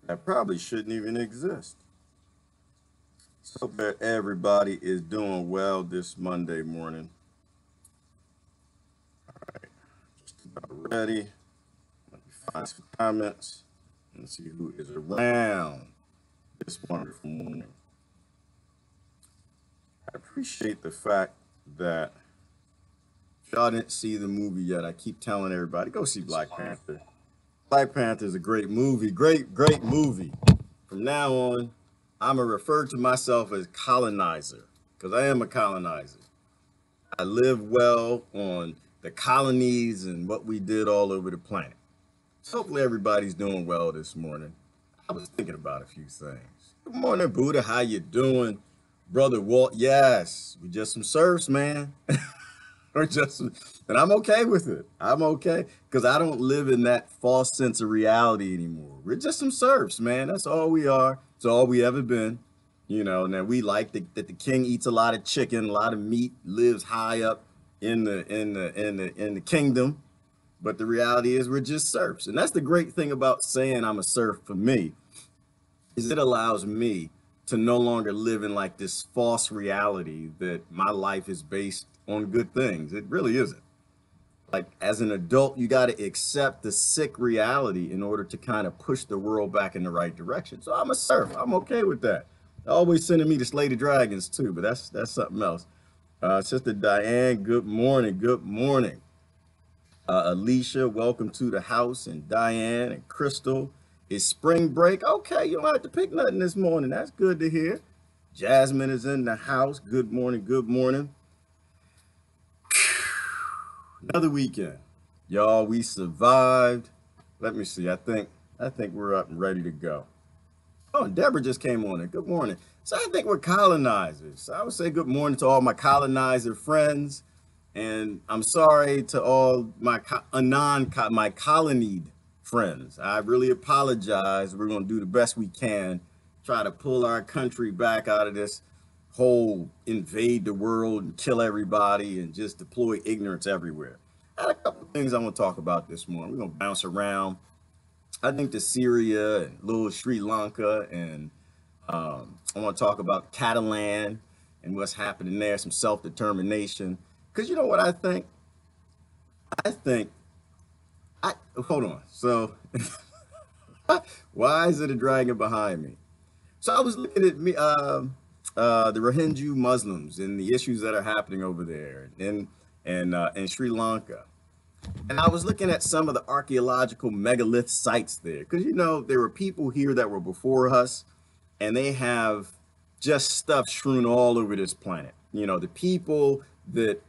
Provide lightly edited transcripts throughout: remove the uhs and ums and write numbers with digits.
that probably shouldn't even exist. So hope that everybody is doing well this Monday morning. Just about ready. Let me find some comments and see who is around this wonderful morning. I appreciate the fact that if y'all didn't see the movie yet, I keep telling everybody go see Black Panther. Black Panther is a great movie, great movie. From now on, I'm gonna refer to myself as colonizer because I am a colonizer. I live well on the colonies and what we did all over the planet. So hopefully everybody's doing well this morning. I was thinking about a few things. Good morning, Buddha. How you doing, brother Walt? Yes, we just some serfs, man. Or just, and I'm okay with it. I'm okay because I don't live in that false sense of reality anymore. We're just some serfs, man. That's all we are. It's all we ever been. Now we like that the king eats a lot of chicken, a lot of meat, lives high up in the kingdom. But the reality is we're just serfs. And that's the great thing about saying I'm a serf for me, is it allows me to no longer live in like this false reality that my life is based on good things. It really isn't. Like as an adult, you got to accept the sick reality in order to kind of push the world back in the right direction. So I'm a serf. I'm okay with that. Always sending me to slay the dragons too, but that's something else. Sister Diane, good morning. Good morning. Alicia, welcome to the house, and Diane and Crystal. It's spring break. Okay, you don't have to pick nothing this morning. That's good to hear. Jasmine is in the house. Good morning. Good morning. Another weekend. Y'all, we survived. Let me see. I think we're up and ready to go. Oh, and Deborah just came on it. Good morning. So I think we're colonizers. So I would say good morning to all my colonizer friends. And I'm sorry to all my my colonied friends. I really apologize. We're going to do the best we can, try to pull our country back out of this whole invade the world and kill everybody and just deploy ignorance everywhere. I had a couple of things I want to talk about this morning. We're going to bounce around. I think the Syria and little Sri Lanka, and I want to talk about Catalan and what's happening there, some self-determination. Because you know what I think? I think I hold on. So why is it a dragon behind me? So I was looking at the Rohingya Muslims and the issues that are happening over there in Sri Lanka. And I was looking at some of the archaeological megalith sites there because there were people here that were before us, and they have just stuff strewn all over this planet. The people that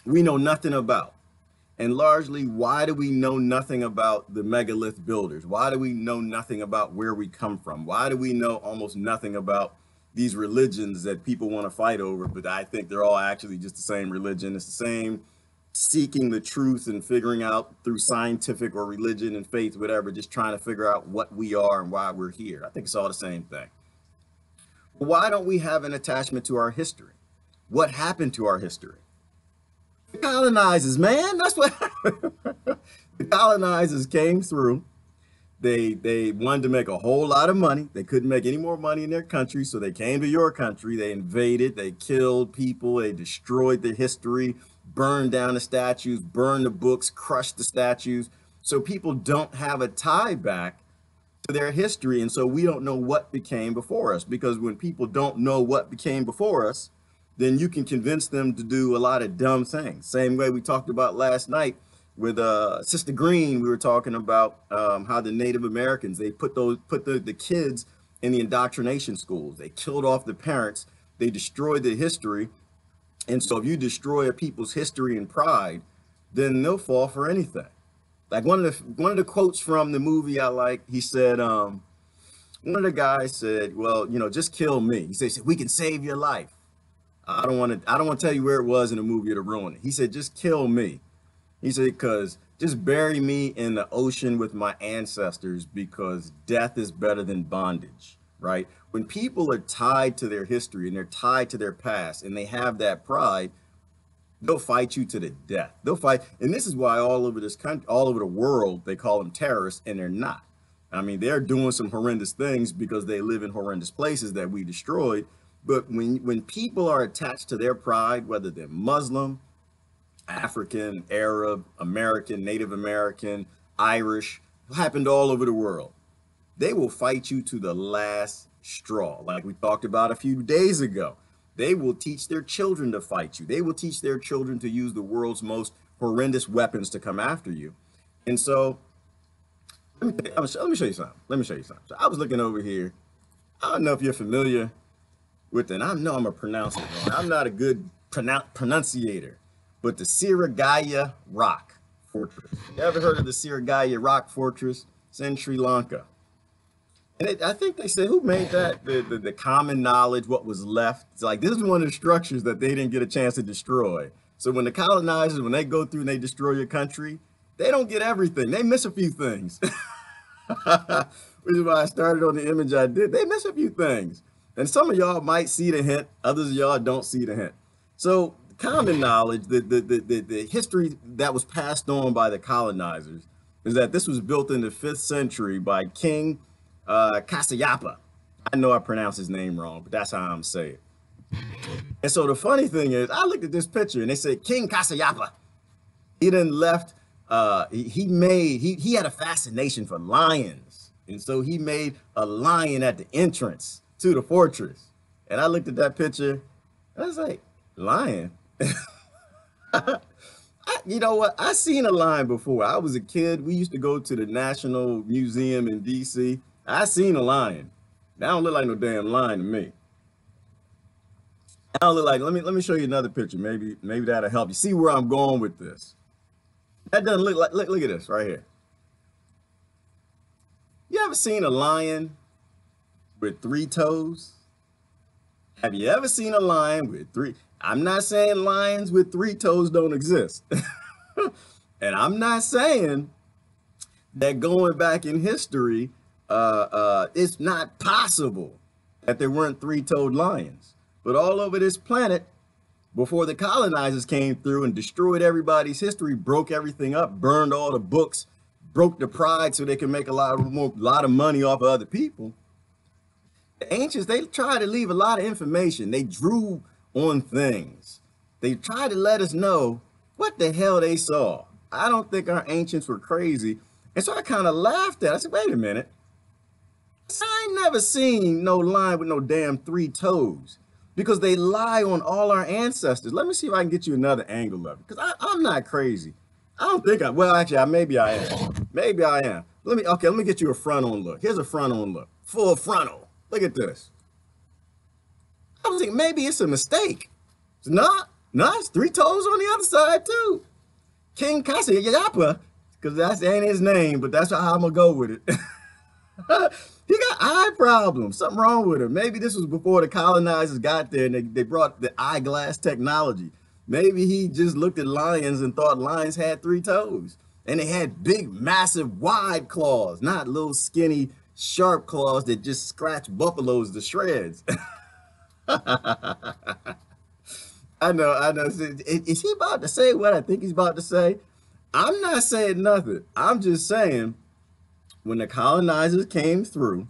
we know nothing about. And largely, why do we know nothing about the megalith builders? Why do we know nothing about where we come from? Why do we know almost nothing about these religions that people want to fight over? But I think they're all actually just the same religion. It's the same seeking the truth and figuring out through scientific or religion and faith, whatever, just trying to figure out what we are and why we're here. I think it's all the same thing. But why don't we have an attachment to our history? What happened to our history? The colonizers, man. That's what the colonizers came through. They wanted to make a whole lot of money. They couldn't make any more money in their country, so they came to your country. They invaded. They killed people. They destroyed the history, burned down the statues, burned the books, crushed the statues. So people don't have a tie back to their history, and so we don't know what became before us. Because when people don't know what became before us, then you can convince them to do a lot of dumb things. Same way we talked about last night with Sister Green. We were talking about how the Native Americans, they put the kids in the indoctrination schools. They killed off the parents. They destroyed the history. And so if you destroy a people's history and pride, then they'll fall for anything. Like one of the quotes from the movie I like, he said, one of the guys said, well, just kill me. He said, we can save your life. I don't want to tell you where it was in the movie to ruin it. He said, just kill me. He said, because just bury me in the ocean with my ancestors, because death is better than bondage, right? When people are tied to their history and they're tied to their past and they have that pride, they'll fight you to the death. They'll fight. And this is why all over this country, all over the world, they call them terrorists, and they're not. I mean, they're doing some horrendous things because they live in horrendous places that we destroyed. But when people are attached to their pride, whether they're Muslim, African, Arab, American, Native American, Irish, happened all over the world, they will fight you to the last straw. Like we talked about a few days ago, they will teach their children to fight you. They will teach their children to use the world's most horrendous weapons to come after you. And so let me show you something. Let me show you something. So I was looking over here. I don't know if you're familiar with it. I know I'm a pronouncer. I'm not a good pronunciator, but the Sirigaya Rock Fortress. You ever heard of the Sirigaya Rock Fortress? It's in Sri Lanka. And I think they said, who made that? The common knowledge, what was left. It's like, this is one of the structures that they didn't get a chance to destroy. So when the colonizers, when they go through and they destroy your country, they don't get everything. They miss a few things. Which is why I started on the image I did. They miss a few things. And some of y'all might see the hint. Others of y'all don't see the hint. So common knowledge, the history that was passed on by the colonizers is that this was built in the 5th century by King Kasayapa. I know I pronounced his name wrong, but that's how I'm saying it. And so the funny thing is, I looked at this picture and they said King Kasayapa. He then left. He had a fascination for lions, and so he made a lion at the entrance to the fortress. And I looked at that picture, and I was like, lion. You know what? I seen a lion before. I was a kid. We used to go to the National Museum in DC. I seen a lion. That don't look like no damn lion to me. I don't look like. Let me show you another picture. Maybe that'll help you see where I'm going with this. That doesn't look like. Look at this right here. You ever seen a lion with 3 toes? Have you ever seen a lion with 3? I'm not saying lions with 3 toes don't exist. And I'm not saying that going back in history, it's not possible that there weren't 3-toed lions. But all over this planet, before the colonizers came through and destroyed everybody's history, broke everything up, burned all the books, broke the pride so they could make a lot of money off of other people. The ancients, they tried to leave a lot of information. They drew on things. They tried to let us know what the hell they saw. I don't think our ancients were crazy. And so I kind of laughed at it. I said, wait a minute. I ain't never seen no lion with no damn 3 toes, because they lie on all our ancestors. Let me see if I can get you another angle of it, because I'm not crazy. I don't think well, actually, maybe I am. Maybe I am. Let me get you a front-on look. Here's a front-on look. Full frontal. Look at this. I was thinking maybe it's a mistake. It's not. No, it's 3 toes on the other side, too. King Kasayapa, because that ain't his name, but that's how I'm going to go with it. He got eye problems. Something wrong with him. Maybe this was before the colonizers got there and they brought the eyeglass technology. Maybe he just looked at lions and thought lions had 3 toes. And they had big, massive, wide claws, not little skinny, sharp claws that just scratch buffaloes to shreds. I know. Is he about to say what I think he's about to say? I'm not saying nothing. I'm just saying, when the colonizers came through,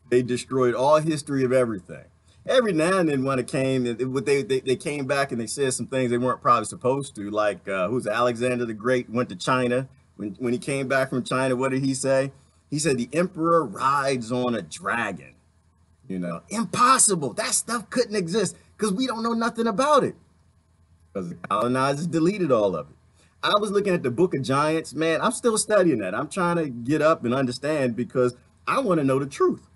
they destroyed all history of everything. Every now and then when it came, they came back and they said some things they weren't probably supposed to, like who's Alexander the Great went to China. When he came back from China, what did he say? He said the emperor rides on a dragon. You know, impossible. That stuff couldn't exist because we don't know nothing about it. Because the colonizers deleted all of it. I was looking at the Book of Giants, man. I'm still studying that. I'm trying to get up and understand because I want to know the truth.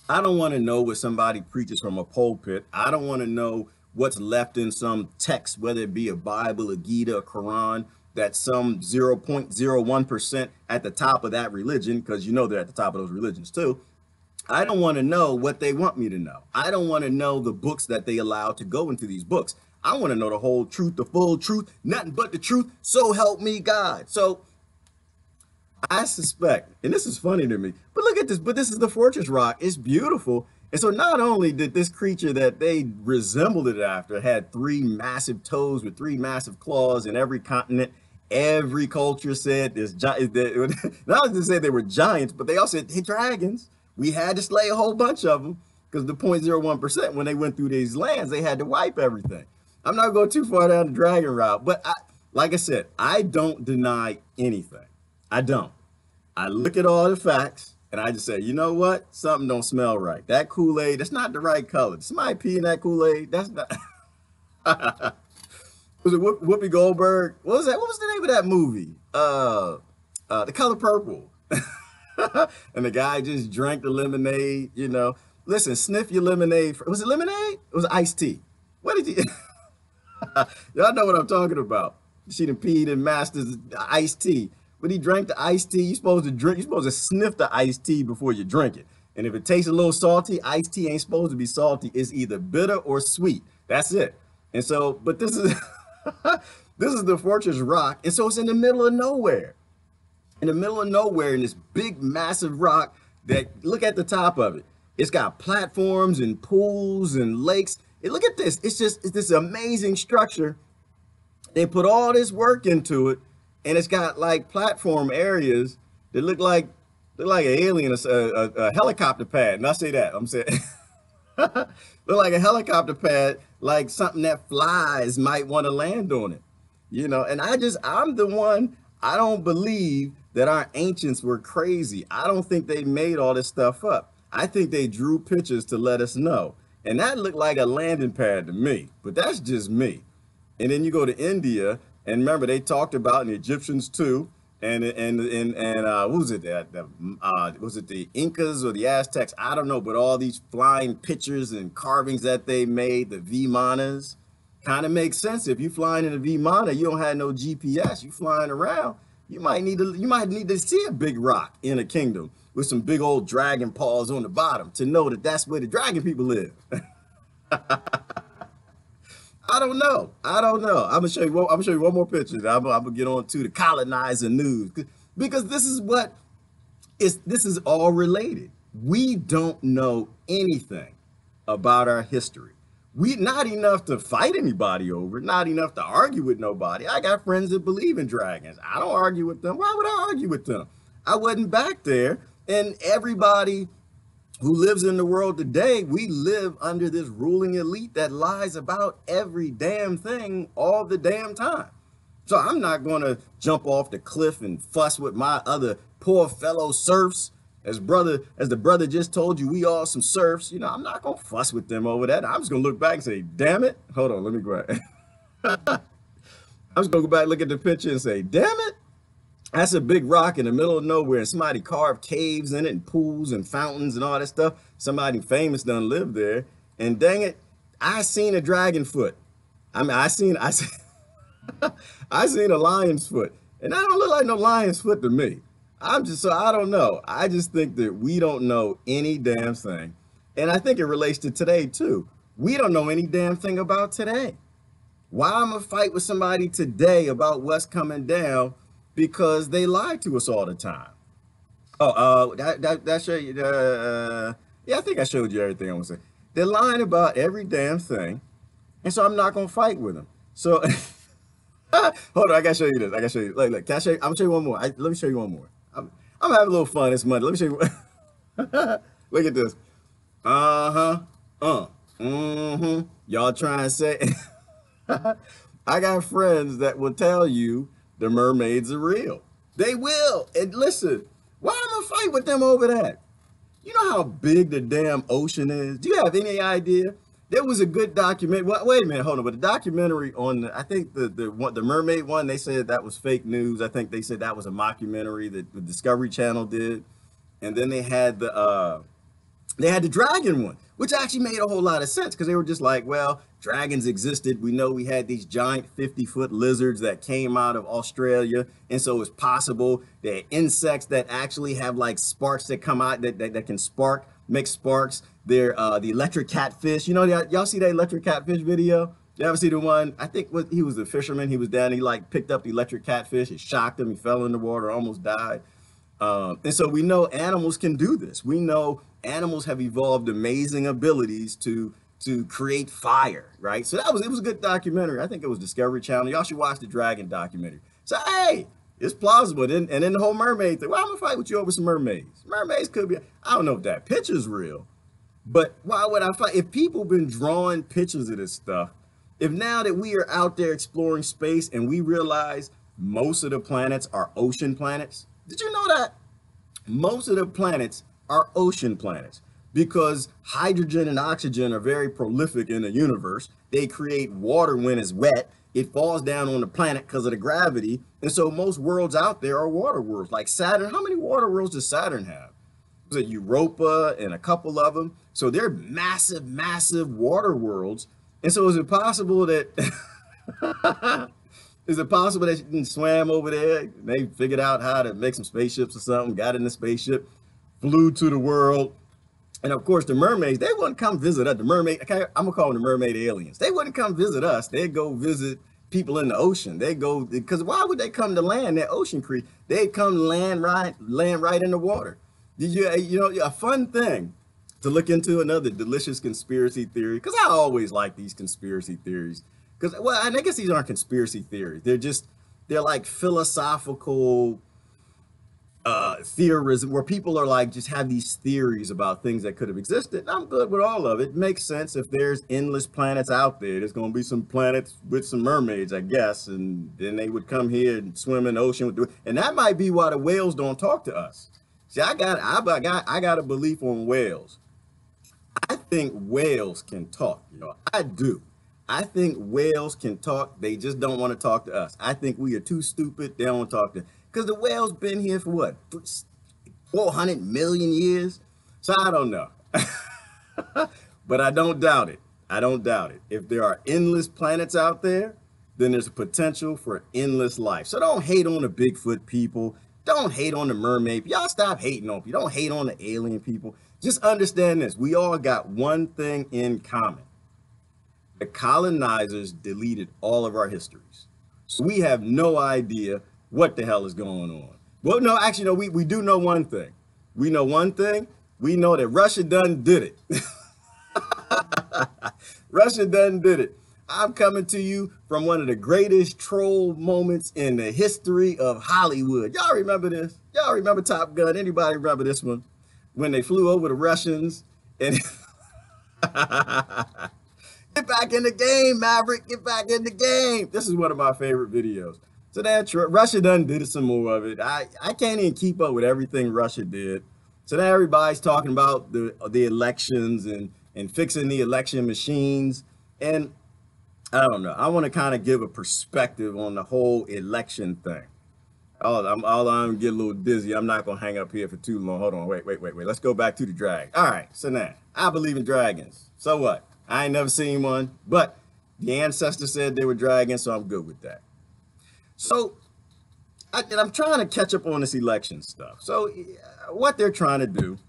I don't want to know what somebody preaches from a pulpit. I don't want to know what's left in some text, whether it be a Bible, a Gita, a Quran, that some 0.01% at the top of that religion, because you know they're at the top of those religions too. I don't want to know what they want me to know. I don't want to know the books that they allow to go into these books. I want to know the whole truth, the full truth, nothing but the truth. So help me God. So I suspect, and this is funny to me, but look at this, but this is the fortress rock. It's beautiful. And so not only did this creature that they resembled it after had 3 massive toes with 3 massive claws in every continent Every culture said this giant. Not only did they say they were giants, but they also said, hey, dragons. We had to slay a whole bunch of them because the 0.01%, when they went through these lands, they had to wipe everything. I'm not going too far down the dragon route, but like I said, I don't deny anything. I don't. I look at all the facts and I just say, you know what? Something don't smell right. That Kool-Aid, that's not the right color. Somebody pee in that Kool-Aid. That's not. Was it Whoopi Goldberg? What was that? What was the name of that movie? The Color Purple. And the guy just drank the lemonade. You know, listen, sniff your lemonade. Was it lemonade? It was iced tea. What did you? Y'all know what I'm talking about. She done peed in Master's iced tea. When he drank the iced tea, you're supposed to drink. You're supposed to sniff the iced tea before you drink it. And if it tastes a little salty, iced tea ain't supposed to be salty. It's either bitter or sweet. That's it. And so, but this is this is the Fortress Rock, and so it's in the middle of nowhere. In the middle of nowhere, in this big, massive rock that, look at the top of it. It's got platforms and pools and lakes. And look at this. It's this amazing structure. They put all this work into it, and it's got like platform areas that look like an alien, a helicopter pad. And I say that, I'm saying look like a helicopter pad, like something that flies might want to land on it. You know, and I'm the one, I don't believe that our ancients were crazy. I don't think they made all this stuff up. I think they drew pictures to let us know. And that looked like a landing pad to me, but that's just me. And then you go to India, and remember they talked about, and the Egyptians too, and what was it? Was it the Incas or the Aztecs? I don't know, but all these flying pictures and carvings that they made, the Vimanas, kind of makes sense. If you flying in a Vimana, you don't have no GPS. You flying around, you might need to see a big rock in a kingdom with some big old dragon paws on the bottom to know that that's where the dragon people live. I don't know. I'm gonna show you. I'm gonna show you one more picture. I'm gonna get on to the colonizer news because this is all related. We don't know anything about our history. We not enough to fight anybody over. Not enough to argue with nobody. I got friends that believe in dragons. I don't argue with them. Why would I argue with them? I wasn't back there, and everybody who lives in the world today, we live under this ruling elite that lies about every damn thing all the damn time. So I'm not going to jump off the cliff and fuss with my other poor fellow serfs. As the brother just told you, we all some serfs. You know, I'm not going to fuss with them over that. I'm just going to look back and say, damn it. Hold on, let me grab it. I'm just going to go back and look at the picture and say, damn it. That's a big rock in the middle of nowhere, and somebody carved caves in it and pools and fountains and all that stuff. Somebody famous done lived there, and dang it, I seen a dragon foot. I mean, I seen I seen a lion's foot, and that don't look like no lion's foot to me. I don't know. I just think that we don't know any damn thing, and I think it relates to today too. We don't know any damn thing about today. Why I'm gonna fight with somebody today about what's coming down? Because they lie to us all the time. Oh, that showed you. Yeah, I think I showed you everything I want to say. They're lying about every damn thing, and so I'm not gonna fight with them. So, hold on, I gotta show you this. I gotta show you. Look, can I show you? I'm gonna show you one more. Let me show you one more. I'm having a little fun this Monday. Let me show you. Look at this. Y'all trying to say? I got friends that will tell you the mermaids are real. They will. And listen, why am I fight with them over that? You know how big the damn ocean is? Do you have any idea? There was a good document. Wait a minute, hold on. But the documentary on, I think the mermaid one, they said that was fake news. I think they said that was a mockumentary that the Discovery Channel did. And then they had the dragon one, which actually made a whole lot of sense because they were just like, well, dragons existed. We know we had these giant 50-foot lizards that came out of Australia. And so it's possible that insects that actually have like sparks that come out that can make sparks. They're the electric catfish. You know, y'all see that electric catfish video? You ever see the one? I think he was a fisherman. He was down. He like picked up the electric catfish. It shocked him. He fell in the water, almost died. And so we know animals can do this. We know animals have evolved amazing abilities to create fire, right? So it was a good documentary. I think it was Discovery Channel. Y'all should watch the dragon documentary. So hey, it's plausible. And then the whole mermaid thing. Well, I'm gonna fight with you over some mermaids. Mermaids could be. I don't know if that picture's real, but why would I fight? If people been drawing pictures of this stuff, if now that we are out there exploring space and we realize most of the planets are ocean planets, did you know that? Most of the planets are ocean planets because hydrogen and oxygen are very prolific in the universe. They create water when it's wet. It falls down on the planet because of the gravity. And so most worlds out there are water worlds. Like Saturn, how many water worlds does Saturn have? Was it Europa and a couple of them? So they're massive, massive water worlds. And so is it possible that is it possible that you swam over there? They figured out how to make some spaceships or something, got in the spaceship, flew to the world. And of course, the mermaids, they wouldn't come visit us. The mermaid, okay, I'm gonna call them the mermaid aliens. They wouldn't come visit us. They'd go visit people in the ocean. They go, because why would they come to land, that ocean creek? They'd come land right in the water. Did you know, a fun thing to look into, another delicious conspiracy theory, because I always like these conspiracy theories. Because, well, I guess these aren't conspiracy theories. They're like philosophical theorism, where people are like, just have these theories about things that could have existed. I'm good with all of it. It makes sense. If there's endless planets out there, there's going to be some planets with some mermaids, I guess, and then they would come here and swim in the ocean with and that might be why the whales don't talk to us. See, I got a belief on whales. I think whales can talk. I do. I think whales can talk. They just don't want to talk to us. I think we are too stupid. They don't want to talk to. Because the whale's been here for what, 400 million years? So I don't know. But I don't doubt it. I don't doubt it. If there are endless planets out there, then there's a potential for endless life. So don't hate on the Bigfoot people. Don't hate on the mermaid. Y'all stop hating on people. Don't hate on the alien people. Just understand this. We all got one thing in common. The colonizers deleted all of our histories. So we have no idea what the hell is going on. Well, no, actually, no, we do know one thing. We know one thing. We know that Russia done did it. Russia done did it. I'm coming to you from one of the greatest troll moments in the history of Hollywood. Y'all remember this? Y'all remember Top Gun? Anybody remember this one? When they flew over the Russians and get back in the game, Maverick, get back in the game. This is one of my favorite videos. So that Russia done did some more of it. I can't even keep up with everything Russia did. So now everybody's talking about the elections and fixing the election machines. And I don't know. I want to kind of give a perspective on the whole election thing. I'm getting a little dizzy. I'm not going to hang up here for too long. Hold on. Wait. Let's go back to the dragon. All right. So now, I believe in dragons. So what? I ain't never seen one, but the ancestors said they were dragons, so I'm good with that. So I'm trying to catch up on this election stuff. So what they're trying to do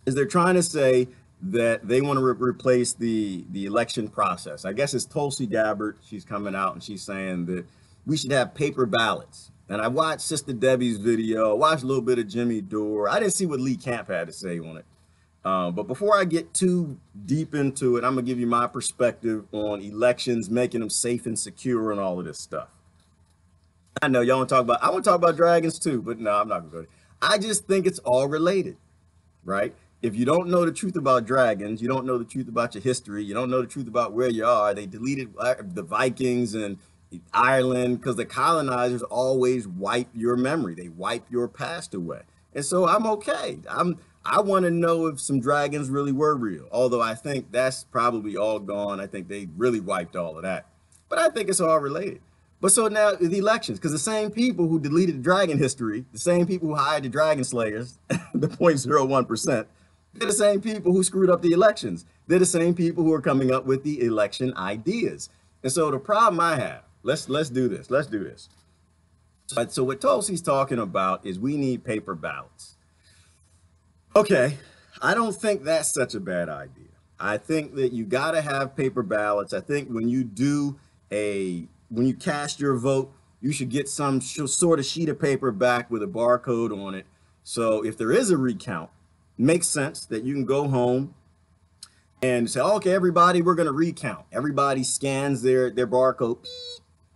is they're trying to say that they want to replace the election process. I guess it's Tulsi Gabbard. She's coming out and she's saying that we should have paper ballots. And I watched Sister Debbie's video, watched a little bit of Jimmy Dore. I didn't see what Lee Camp had to say on it. But before I get too deep into it, I'm going to give you my perspective on elections, making them safe and secure and all of this stuff. I know y'all want to talk about, I want to talk about dragons too, but no, I'm not going to go there. I just think it's all related, right? If you don't know the truth about dragons, you don't know the truth about your history, you don't know the truth about where you are. They deleted the Vikings and Ireland because the colonizers always wipe your memory. They wipe your past away. And so I'm okay. I want to know if some dragons really were real, although I think that's probably all gone. I think they really wiped all of that. But I think it's all related. But so now the elections, because the same people who deleted the dragon history, the same people who hired the dragon slayers, the 0.01%, they're the same people who screwed up the elections. They're the same people who are coming up with the election ideas. And so the problem I have, let's do this. Let's do this. So what Tulsi's talking about is we need paper ballots. Okay, I don't think that's such a bad idea. I think that you got to have paper ballots. I think when you when you cast your vote, you should get some sort of sheet of paper back with a barcode on it. So if there is a recount, it makes sense that you can go home and say, okay, everybody, we're going to recount. Everybody scans their barcode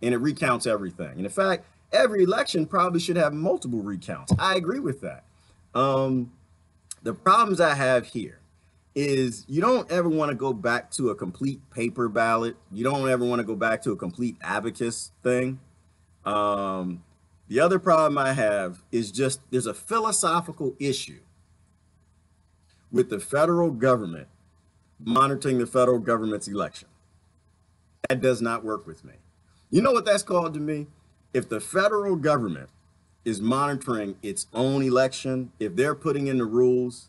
and it recounts everything. And in fact, every election probably should have multiple recounts. I agree with that. Um, the problems I have here is you don't ever want to go back to a complete paper ballot. You don't ever want to go back to a complete abacus thing. Um, the other problem I have is just there's a philosophical issue with the federal government monitoring the federal government's election. That does not work with me. You know what that's called to me? If the federal government is monitoring its own election, if they're putting in the rules,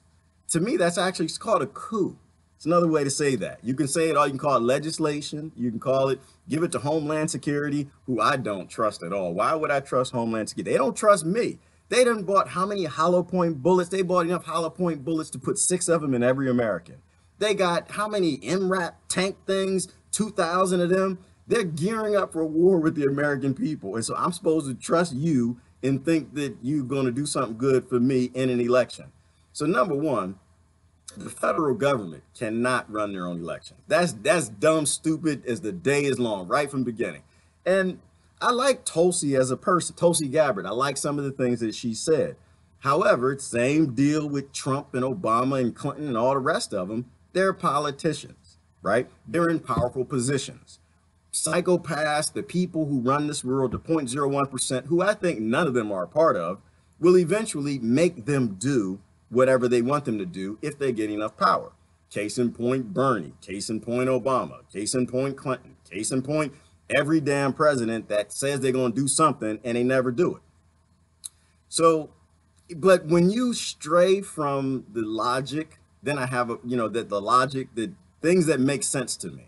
to me, that's actually it's called a coup. It's another way to say that. You can say it all, you can call it legislation, you can call it, give it to Homeland Security, who I don't trust at all. Why would I trust Homeland Security? They don't trust me. They done bought how many hollow point bullets? They bought enough hollow point bullets to put 6 of them in every American. They got how many MRAP tank things? 2,000 of them. They're gearing up for a war with the American people. And so I'm supposed to trust you and think that you're going to do something good for me in an election. So number one, the federal government cannot run their own election. That's dumb, stupid as the day is long, right from the beginning. And I like Tulsi as a person, Tulsi Gabbard. I like some of the things that she said. However, same deal with Trump and Obama and Clinton and all the rest of them. They're politicians, right? They're in powerful positions. Psychopaths, the people who run this world, the 0.01%, who I think none of them are a part of, will eventually make them do whatever they want them to do if they get enough power. Case in point, Bernie. Case in point, Obama. Case in point, Clinton. Case in point, every damn president that says they're going to do something and they never do it. So, but when you stray from the logic, then I have, that the logic, the things that make sense to me.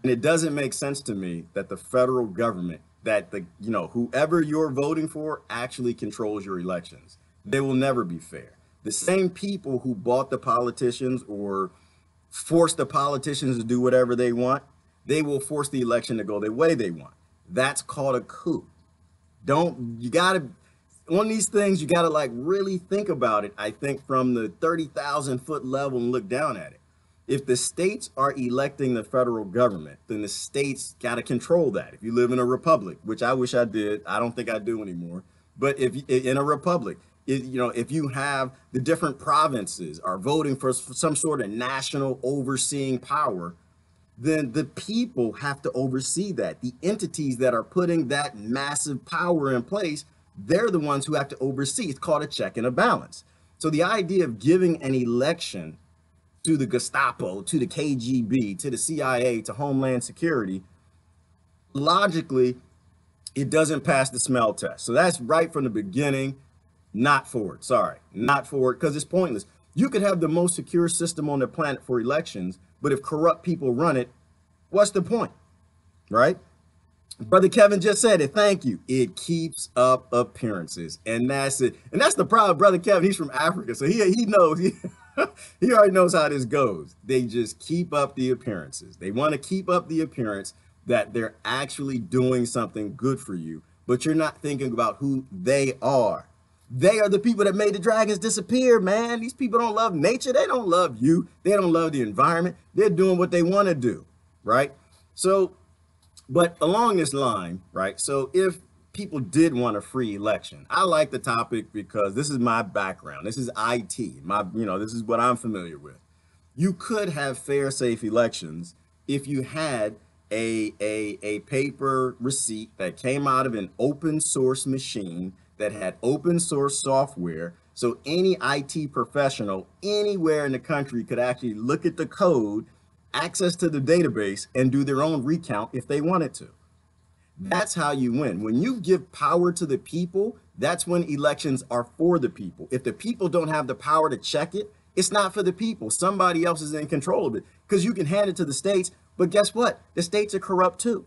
And it doesn't make sense to me that the federal government, that whoever you're voting for actually controls your elections. They will never be fair. The same people who bought the politicians or forced the politicians to do whatever they want, they will force the election to go the way they want. That's called a coup. On these things, you gotta like really think about it, I think, from the 30,000 foot level and look down at it. If the states are electing the federal government, then the states gotta control that. If you live in a republic, which I wish I did, I don't think I do anymore. But if in a republic, if you have the different provinces are voting for some sort of national overseeing power, then the people have to oversee that. The entities that are putting that massive power in place, they're the ones who have to oversee. It's called a check and a balance. So the idea of giving an election to the Gestapo, to the KGB, to the CIA, to Homeland Security, logically, it doesn't pass the smell test. So that's right from the beginning. Not for it. Sorry, not for it, because it's pointless. You could have the most secure system on the planet for elections, but if corrupt people run it, what's the point, right? Brother Kevin just said it. Thank you. It keeps up appearances, and that's it. And that's the problem. Brother Kevin, he's from Africa, so he knows. He already knows how this goes. They just keep up the appearances. They want to keep up the appearance that they're actually doing something good for you, but you're not thinking about who they are. They are the people that made the dragons disappear, man. These people don't love nature. They don't love you. They don't love the environment. They're doing what they want to do, right? So, but along this line, right? So if people did want a free election, I like the topic because this is my background. This is IT. This is what I'm familiar with. You could have fair, safe elections if you had a paper receipt that came out of an open source machine that had open source software, so any IT professional anywhere in the country could actually look at the code, access to the database, and do their own recount if they wanted to. That's how you win. When you give power to the people, that's when elections are for the people. If the people don't have the power to check it, it's not for the people. Somebody else is in control of it, because you can hand it to the states, but guess what? The states are corrupt too.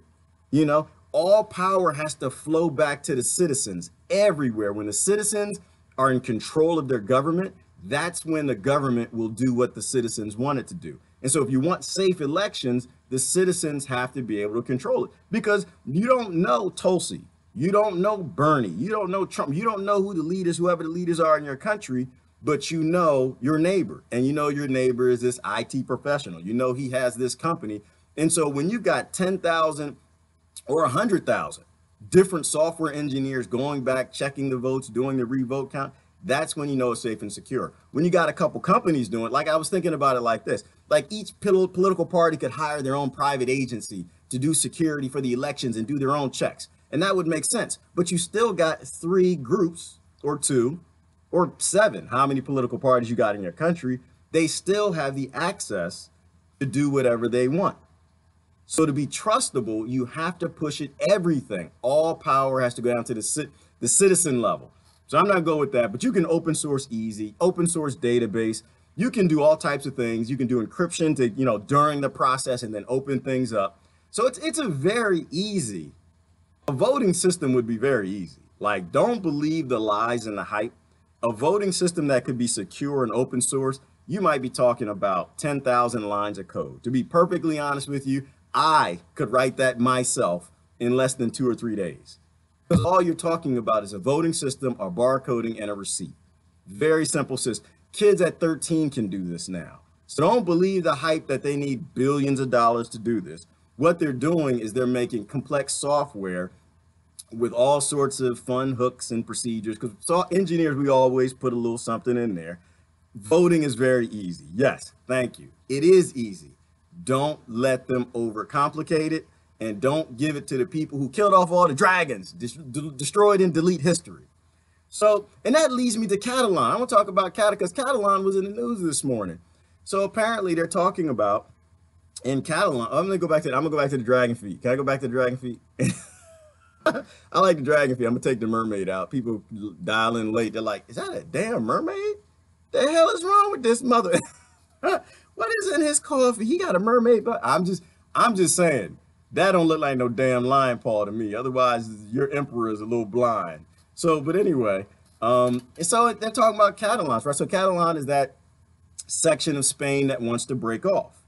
All power has to flow back to the citizens everywhere. When the citizens are in control of their government, that's when the government will do what the citizens want it to do. And so if you want safe elections, the citizens have to be able to control it, because you don't know Tulsi, you don't know Bernie, you don't know Trump, you don't know whoever the leaders are in your country, but you know your neighbor, and you know your neighbor is this IT professional. You know he has this company. And so when you got 10,000 or 100,000 different software engineers going back, checking the votes, doing the revote count, that's when you know it's safe and secure. When you got a couple companies doing it, like I was thinking about it like this, like each political party could hire their own private agency to do security for the elections and do their own checks. And that would make sense. But you still got three groups or two or seven, how many political parties you got in your country, they still have the access to do whatever they want. So to be trustable, you have to push it everything. All power has to go down to the citizen level. So I'm not going with that, but you can open source easy, open source database. You can do all types of things. You can do encryption to, during the process and then open things up. So it's a very easy, a voting system would be very easy. Like, don't believe the lies and the hype. A voting system that could be secure and open source, you might be talking about 10,000 lines of code. To be perfectly honest with you, I could write that myself in less than 2 or 3 days. Because all you're talking about is a voting system, a barcoding, and a receipt. Very simple system. Kids at 13 can do this now. So don't believe the hype that they need billions of dollars to do this. What they're doing is they're making complex software with all sorts of fun hooks and procedures. Because engineers, we always put a little something in there. Voting is very easy. Yes, thank you. It is easy. Don't let them overcomplicate it, and don't give it to the people who killed off all the dragons, destroyed and delete history. So, and that leads me to Catalan. I want to talk about Catalan because Catalan was in the news this morning. So apparently they're talking about in Catalan. I'm gonna go back to the dragon feet. Can I go back to the dragon feet? I like the dragon feet. I'm gonna take the mermaid out. People dial in late. They're like, "Is that a damn mermaid? The hell is wrong with this mother?" What is in his coffee? He got a mermaid, but I'm just saying that don't look like no damn lion paw to me. Otherwise, your emperor is a little blind. So, but anyway, and so they're talking about Catalans, right? So Catalan is that section of Spain that wants to break off.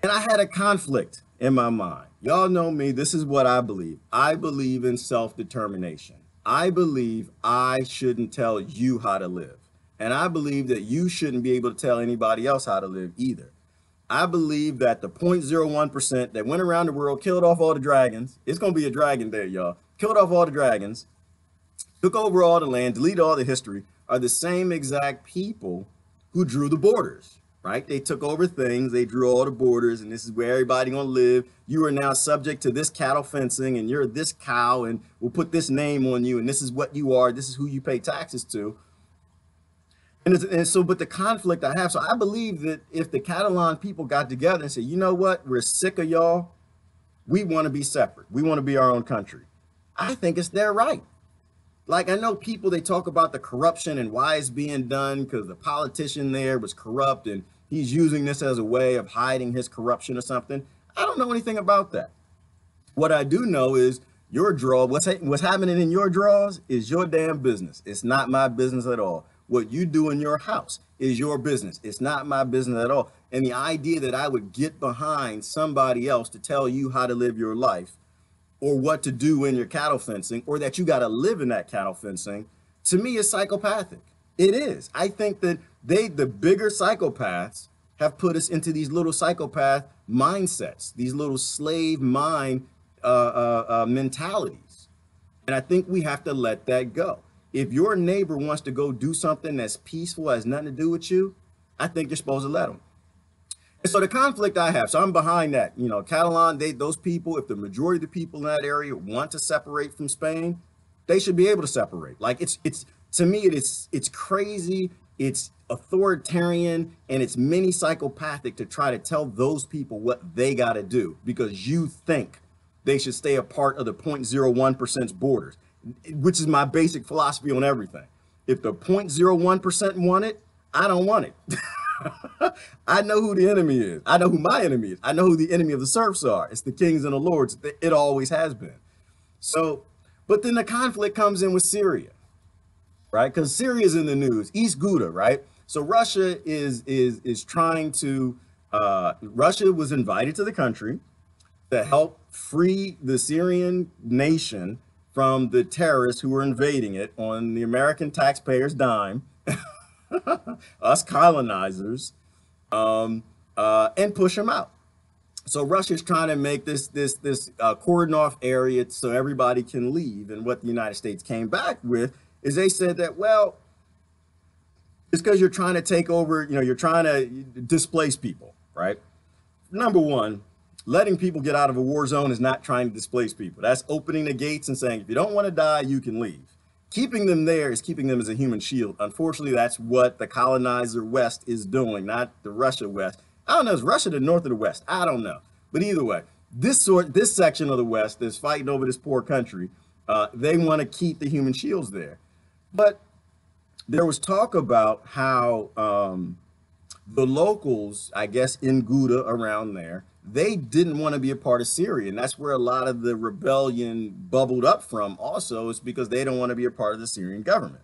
And I had a conflict in my mind. Y'all know me. This is what I believe. I believe in self-determination. I believe I shouldn't tell you how to live. And I believe that you shouldn't be able to tell anybody else how to live either. I believe that the 0.01% that went around the world, killed off all the dragons, it's going to be a dragon day, y'all, killed off all the dragons, took over all the land, deleted all the history, are the same exact people who drew the borders, right? They took over things, they drew all the borders, and this is where everybody going to live. You are now subject to this cattle fencing, and you're this cow, and we'll put this name on you, and this is what you are, this is who you pay taxes to. And so, but the conflict I have, so I believe that if the Catalan people got together and said, you know what, we're sick of y'all, we want to be separate, we want to be our own country, I think it's their right. Like, I know people, they talk about the corruption and why it's being done because the politician there was corrupt and he's using this as a way of hiding his corruption or something. I don't know anything about that. What I do know is your draw, what's happening in your draws is your damn business. It's not my business at all. What you do in your house is your business. It's not my business at all. And the idea that I would get behind somebody else to tell you how to live your life or what to do in your cattle fencing or that you got to live in that cattle fencing, to me is psychopathic. It is. I think that the bigger psychopaths have put us into these little psychopath mindsets, these little slave mind mentalities. And I think we have to let that go. If your neighbor wants to go do something that's peaceful, has nothing to do with you, I think you're supposed to let them. And so the conflict I have, so I'm behind that. Catalan, those people, if the majority of the people in that area want to separate from Spain, they should be able to separate. Like it's to me, it's crazy, it's authoritarian, and it's mini psychopathic to try to tell those people what they got to do because you think they should stay a part of the 0.01% borders, which is my basic philosophy on everything. If the 0.01% want it, I don't want it. I know who the enemy is. I know who my enemy is. I know who the enemy of the serfs are. It's the kings and the lords. It always has been. So, but then the conflict comes in with Syria, right? Because Syria is in the news. East Ghouta, right? So Russia is trying to. Russia was invited to the country to help free the Syrian nation from the terrorists who were invading it on the American taxpayers' dime, us colonizers, and push them out. So Russia's trying to make this cordon off area so everybody can leave. And what the United States came back with is they said that, well, it's because you're trying to take over, you're trying to displace people, right? Number one, letting people get out of a war zone is not trying to displace people. That's opening the gates and saying, if you don't want to die, you can leave. Keeping them there is keeping them as a human shield. Unfortunately, that's what the colonizer West is doing, not the Russia West. I don't know, is Russia the north or the west? I don't know. But either way, this section of the West that's fighting over this poor country, they want to keep the human shields there. But there was talk about how the locals, I guess in Ghouta around there, they didn't want to be a part of Syria. And that's where a lot of the rebellion bubbled up from also, is because they don't want to be a part of the Syrian government.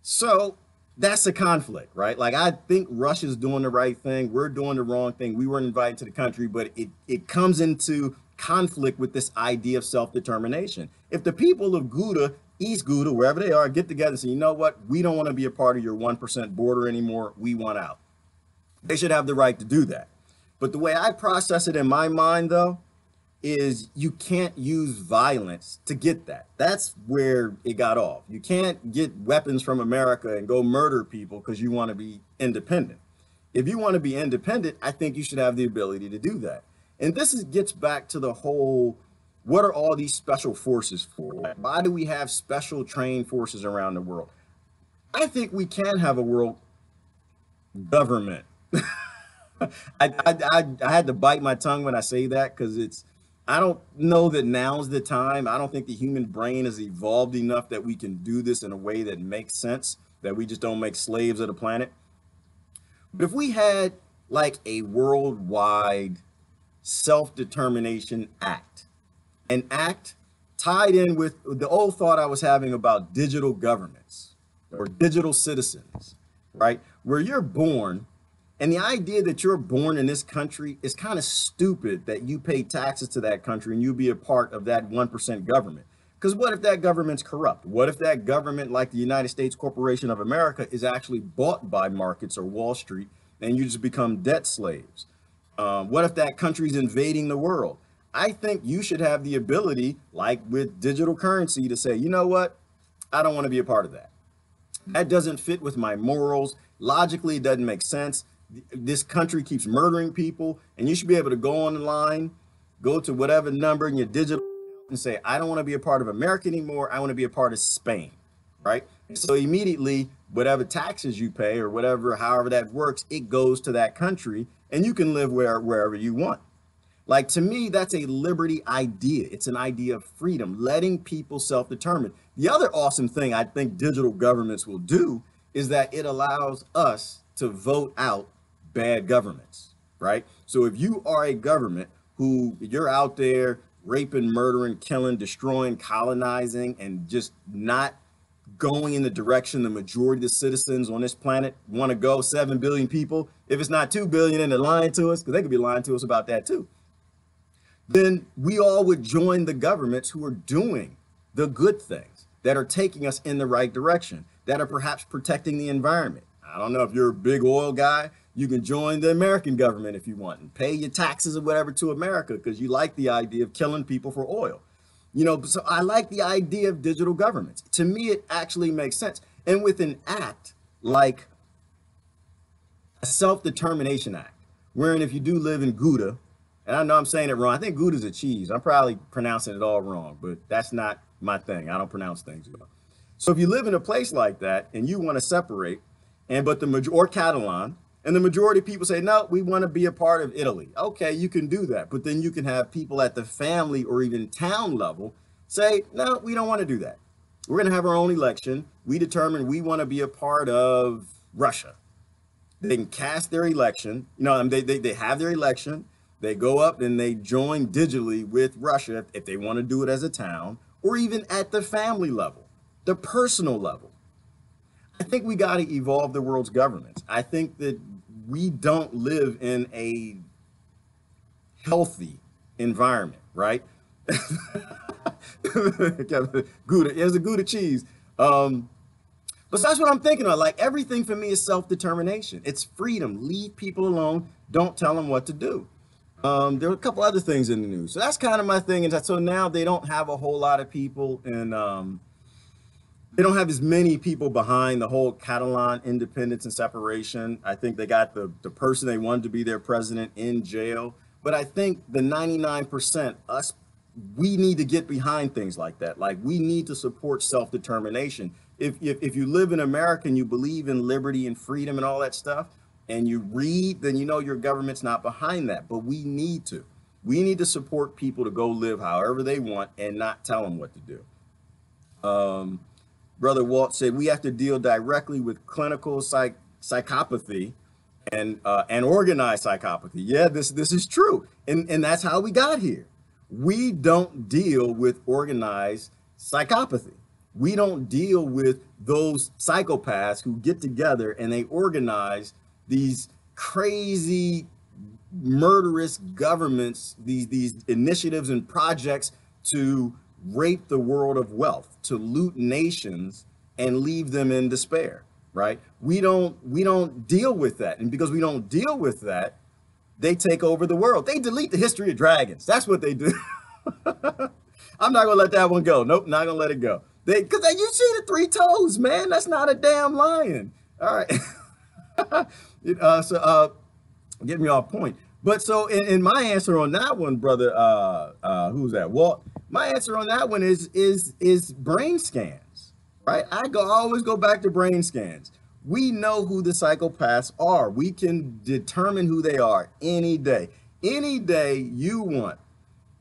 So that's a conflict, right? Like, I think Russia's doing the right thing. We're doing the wrong thing. We weren't invited to the country, but it comes into conflict with this idea of self-determination. If the people of Ghouta, East Ghouta, wherever they are, get together and say, you know what, we don't want to be a part of your 1% border anymore, we want out. They should have the right to do that. But the way I process it in my mind, though, is you can't use violence to get that. That's where it got off. You can't get weapons from America and go murder people because you want to be independent. If you want to be independent, I think you should have the ability to do that. And gets back to the whole, what are all these special forces for? Why do we have special trained forces around the world? I think we can have a world government. I had to bite my tongue when I say that, because I don't know that now's the time. I don't think the human brain has evolved enough that we can do this in a way that makes sense, that we just don't make slaves of the planet. But if we had like a worldwide self-determination act, an act tied in with the old thought I was having about digital governments or digital citizens, right? Where you're born, and the idea that you're born in this country is kind of stupid, that you pay taxes to that country and you be a part of that 1% government. Because what if that government's corrupt? What if that government, like the United States Corporation of America, is actually bought by markets or Wall Street and you just become debt slaves? What if that country's invading the world? I think you should have the ability, like with digital currency, to say, you know what? I don't want to be a part of that. That doesn't fit with my morals. Logically, it doesn't make sense. This country keeps murdering people, and you should be able to go online, go to whatever number in your digital and say, I don't want to be a part of America anymore. I want to be a part of Spain, right? So immediately, whatever taxes you pay or whatever, however that works, it goes to that country, and you can live wherever you want. Like, to me, that's a liberty idea. It's an idea of freedom, letting people self-determine. The other awesome thing I think digital governments will do is that it allows us to vote out bad governments, right? So if you are a government who you're out there raping, murdering, killing, destroying, colonizing, and just not going in the direction the majority of the citizens on this planet want to go, 7 billion people, if it's not 2 billion and they're lying to us, because they could be lying to us about that too, then we all would join the governments who are doing the good things, that are taking us in the right direction, that are perhaps protecting the environment. I don't know, if you're a big oil guy, you can join the American government if you want and pay your taxes or whatever to America because you like the idea of killing people for oil. So I like the idea of digital governments. To me, it actually makes sense. And with an act like a self-determination act, wherein if you do live in Ghouta, and I know I'm saying it wrong, I think Gouda's a cheese. I'm probably pronouncing it all wrong, but that's not my thing. I don't pronounce things well. So if you live in a place like that and you want to separate, or Catalan, and the majority of people say, no, we want to be a part of Italy. Okay, you can do that. But then you can have people at the family or even town level say, no, we don't want to do that. We're going to have our own election. We determine we want to be a part of Russia. They can cast their election. They have their election. They go up and they join digitally with Russia if they want to do it as a town, or even at the family level, the personal level. I think we got to evolve the world's governments. I think that we don't live in a healthy environment, right? Gouda, here's a Gouda cheese. But that's what I'm thinking of. Like, everything for me is self-determination. It's freedom. Leave people alone. Don't tell them what to do. There were a couple other things in the news. So that's kind of my thing. And so now they don't have a whole lot of people, and they don't have as many people behind the whole Catalan independence and separation. I think they got the person they wanted to be their president in jail. But I think the 99%, us, we need to get behind things like that. Like, we need to support self-determination. If you live in America and you believe in liberty and freedom and all that stuff, and you read, then you know your government's not behind that. But we need to. We need to support people to go live however they want and not tell them what to do. Brother Walt said we have to deal directly with clinical psychopathy and organized psychopathy. Yeah, this is true, and that's how we got here. We don't deal with organized psychopathy. We don't deal with those psychopaths who get together and they organize these crazy, murderous governments, these initiatives and projects to rape the world of wealth, to loot nations and leave them in despair, right? We don't deal with that. And because we don't deal with that, they take over the world. They delete the history of dragons. That's what they do. I'm not gonna let that one go. Nope, not gonna let it go. Because you see the three toes, man. That's not a damn lion. All right. Get me off point. But so in my answer on that one, brother, who's that? Walt. My answer on that one is brain scans, right? I always go back to brain scans. We know who the psychopaths are. We can determine who they are any day. Any day you want.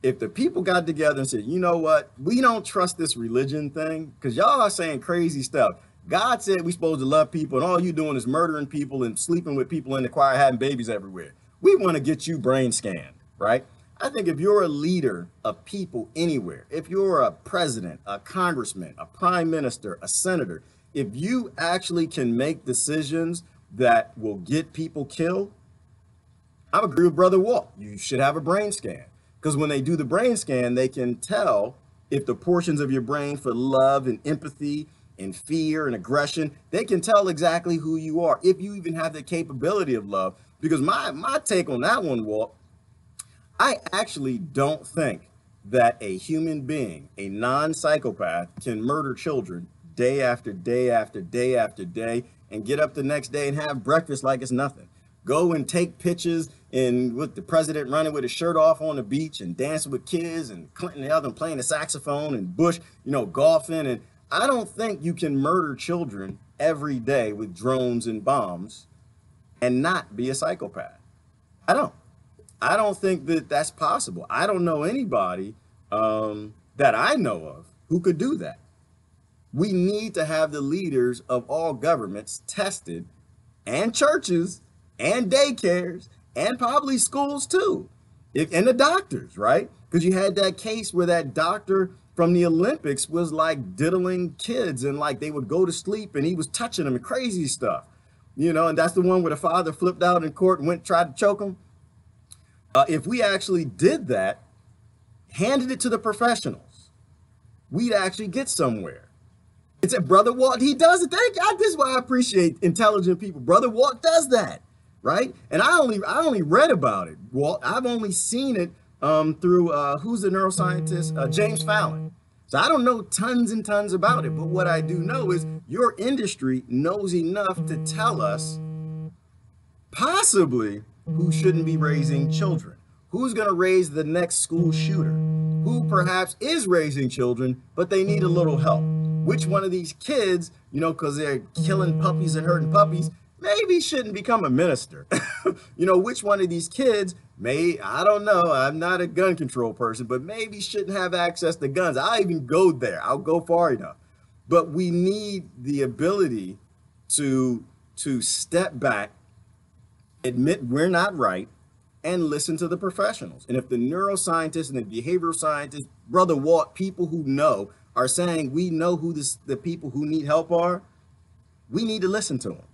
If the people got together and said, you know what, we don't trust this religion thing because y'all are saying crazy stuff. God said we're supposed to love people, and all you doing is murdering people and sleeping with people in the choir, having babies everywhere. We want to get you brain scanned, right? I think if you're a leader of people anywhere, if you're a president, a congressman, a prime minister, a senator, if you actually can make decisions that will get people killed, I agree with Brother Walt. You should have a brain scan. Because when they do the brain scan, they can tell if the portions of your brain for love and empathy and fear and aggression, they can tell exactly who you are, if you even have the capability of love. Because my take on that one, Walt, I actually don't think that a human being, a non-psychopath, can murder children day after day after day after day and get up the next day and have breakfast like it's nothing. Go and take pictures and with the president running with his shirt off on the beach and dancing with kids, and Clinton the other playing the saxophone, and Bush, golfing. And I don't think you can murder children every day with drones and bombs and not be a psychopath. I don't think that that's possible. I don't know anybody that I know of who could do that. We need to have the leaders of all governments tested, and churches and daycares and probably schools too, and the doctors, right? Because you had that case where that doctor from the Olympics was like diddling kids, and like they would go to sleep and he was touching them and crazy stuff, and that's the one where the father flipped out in court and tried to choke him. If we actually did that, handed it to the professionals, we'd actually get somewhere. It's a Brother Walt, he does it. This is why I appreciate intelligent people. Brother Walt does that. Right? And I only read about it, Walt. I've only seen it through who's the neuroscientist? James Fallon. So I don't know tons and tons about it, but what I do know is your industry knows enough to tell us possibly who shouldn't be raising children, who's going to raise the next school shooter, who perhaps is raising children, but they need a little help. Which one of these kids, because they're killing puppies and hurting puppies, maybe shouldn't become a minister. Which one of these kids I don't know, I'm not a gun control person, but maybe shouldn't have access to guns. I'll even go there. I'll go far enough. But we need the ability to step back, admit we're not right, and listen to the professionals. And if the neuroscientists and the behavioral scientists, Brother Walt, people who know, are saying we know who the people who need help are, we need to listen to them.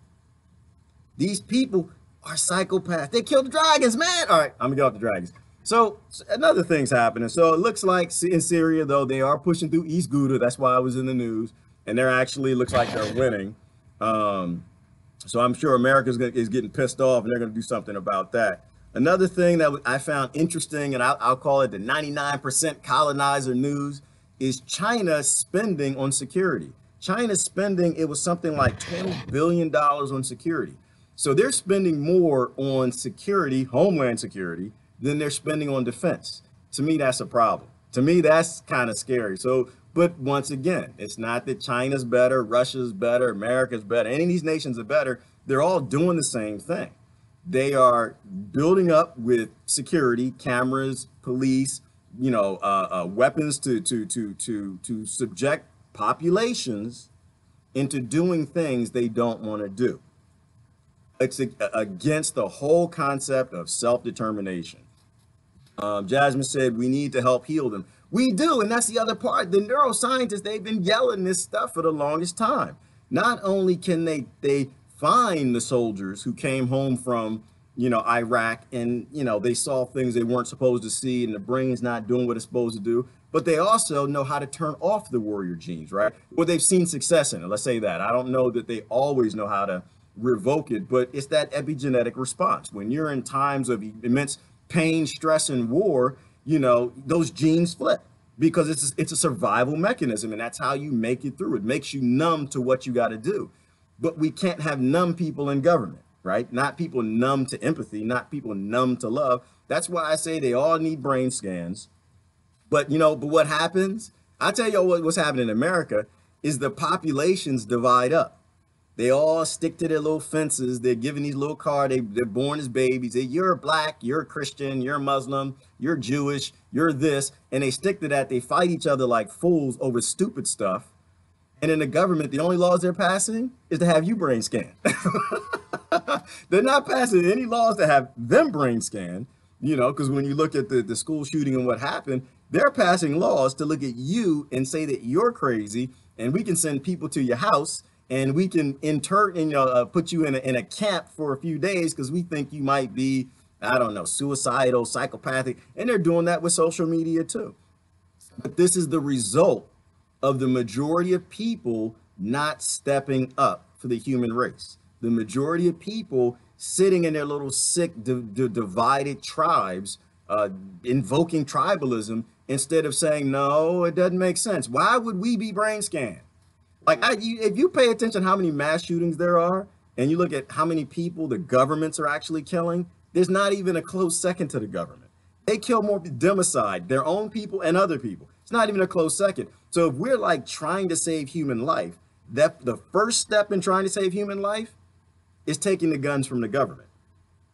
These people are psychopaths. They killed the dragons, man. All right, I'm gonna get off the dragons. So another thing's happening. So it looks like in Syria, though, they are pushing through East Ghouta. That's why I was in the news, and they're actually looks like they're winning. So I'm sure America is getting pissed off, and they're gonna do something about that. Another thing that I found interesting, and I'll call it the 99% colonizer news, is China's spending on security. China's spending, it was something like $20 billion on security. So they're spending more on security, homeland security, than they're spending on defense. To me, that's a problem. To me, that's kind of scary. So, but once again, it's not that China's better, Russia's better, America's better, any of these nations are better. They're all doing the same thing. They are building up with security, cameras, police, weapons to subject populations into doing things they don't want to do. It's against the whole concept of self-determination. Jasmine said we need to help heal them. We do, and that's the other part. The neuroscientists, they've been yelling this stuff for the longest time. Not only can they find the soldiers who came home from, Iraq, and, they saw things they weren't supposed to see, and the brain's not doing what it's supposed to do, but they also know how to turn off the warrior genes, right? Well, they've seen success in it. Let's say that. I don't know that they always know how to revoke it, but it's that epigenetic response. When you're in times of immense pain, stress, and war, those genes flip because it's a survival mechanism, and that's how you make it through. It makes you numb to what you got to do. But we can't have numb people in government, right? Not people numb to empathy, not people numb to love. That's why I say they all need brain scans. But but what happens? I tell you what's happening in America is the populations divide up. They all stick to their little fences. They're giving these little cards. They're born as babies. You're black, you're a Christian, you're Muslim, you're Jewish, you're this. And they stick to that. They fight each other like fools over stupid stuff. And in the government, the only laws they're passing is to have you brain scanned. They're not passing any laws to have them brain scanned, because when you look at the school shooting and what happened, they're passing laws to look at you and say that you're crazy, and we can send people to your house and we can intern and put you in a camp for a few days because we think you might be, I don't know, suicidal, psychopathic. And they're doing that with social media too. But this is the result of the majority of people not stepping up for the human race. The majority of people sitting in their little sick, divided tribes, invoking tribalism instead of saying, no, it doesn't make sense. Why would we be brain scanned? Like, if you pay attention to how many mass shootings there are, and you look at how many people the governments are actually killing, there's not even a close second to the government. They kill more democide, their own people and other people. It's not even a close second. So if we're like trying to save human life, that the first step in trying to save human life is taking the guns from the government.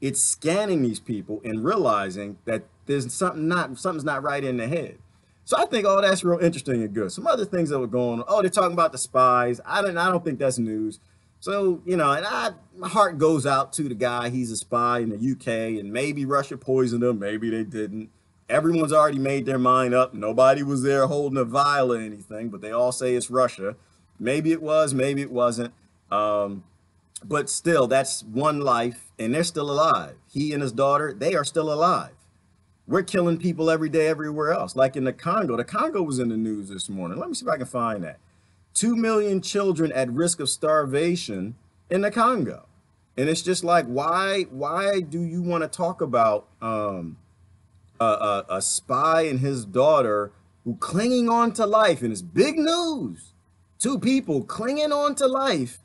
It's scanning these people and realizing that there's something's not right in their head. So I think all that's real interesting and good. Some other things that were going on. Oh, they're talking about the spies. I don't think that's news. So, my heart goes out to the guy. He's a spy in the UK, and maybe Russia poisoned him. Maybe they didn't. Everyone's already made their mind up. Nobody was there holding a vial or anything, but they all say it's Russia. Maybe it was, maybe it wasn't. But still, that's one life, and they're still alive. He and his daughter, they are still alive. We're killing people every day everywhere else, like in the Congo. The Congo was in the news this morning. Let me see if I can find that. 2 million children at risk of starvation in the Congo. And it's just like, why do you want to talk about a spy and his daughter who clinging on to life? And it's big news. 2 people clinging on to life.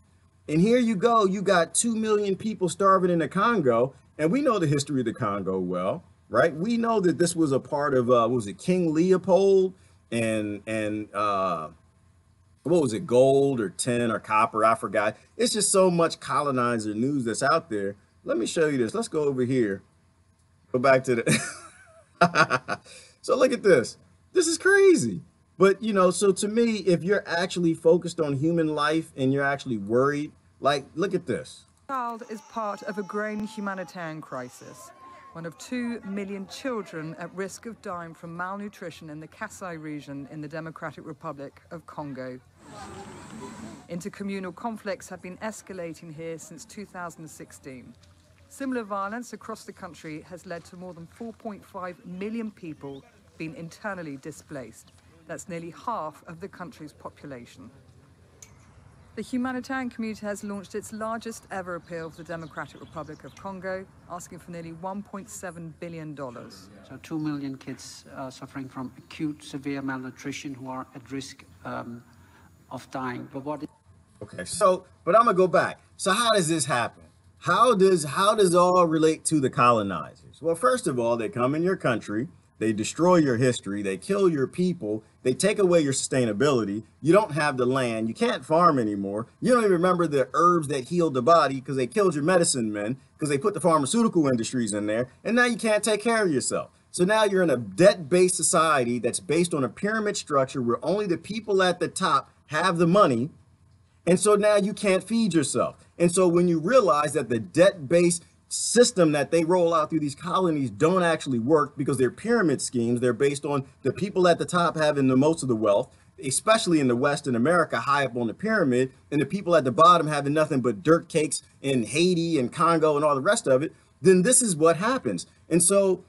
And here you go. You got 2 million people starving in the Congo. And we know the history of the Congo well. Right, we know that this was a part of what was it, King Leopold, and what was it, gold or tin or copper? I forgot. It's just so much colonizer news that's out there. Let me show you this. Let's go over here. Go back to the. So look at this. This is crazy. But so to me, if you're actually focused on human life and you're actually worried, like, look at this. Child is part of a growing humanitarian crisis. One of 2 million children at risk of dying from malnutrition in the Kasai region in the Democratic Republic of Congo. Intercommunal conflicts have been escalating here since 2016. Similar violence across the country has led to more than 4.5 million people being internally displaced. That's nearly half of the country's population. The humanitarian community has launched its largest ever appeal for the Democratic Republic of Congo, asking for nearly $1.7 billion. So 2 million kids suffering from acute severe malnutrition who are at risk of dying. But what? Okay, so, but I'm gonna go back. So how does this happen? How does all relate to the colonizers? Well, first of all, they come in your country, they destroy your history, they kill your people, they take away your sustainability. You don't have the land, you can't farm anymore. You don't even remember the herbs that healed the body because they killed your medicine men, because they put the pharmaceutical industries in there, and now you can't take care of yourself. So now you're in a debt-based society that's based on a pyramid structure where only the people at the top have the money. And so now you can't feed yourself. And so when you realize that the debt-based system that they roll out through these colonies don't actually work because they're pyramid schemes, they're based on the people at the top having the most of the wealth, especially in the West and America, high up on the pyramid, and the people at the bottom having nothing but dirt cakes in Haiti and Congo and all the rest of it, then this is what happens. And so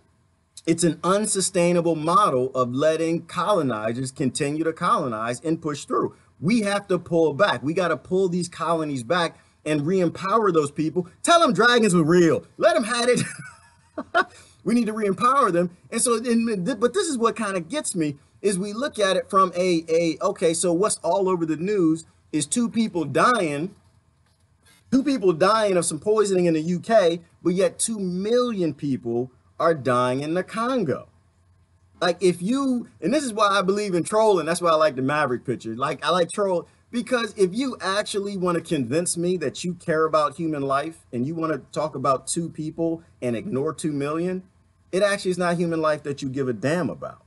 it's an unsustainable model of letting colonizers continue to colonize and push through. We have to pull back. We got to pull these colonies back and re-empower those people. Tell them dragons were real. Let them have it. We need to re-empower them. And so, but this is what kind of gets me, is we look at it from okay, so what's all over the news is two people dying of some poisoning in the UK, but yet 2 million people are dying in the Congo. Like if you, and this is why I believe in trolling, that's why I like the Maverick picture. Like I like troll, because if you actually want to convince me that you care about human life and you want to talk about 2 people and ignore 2 million, it actually is not human life that you give a damn about.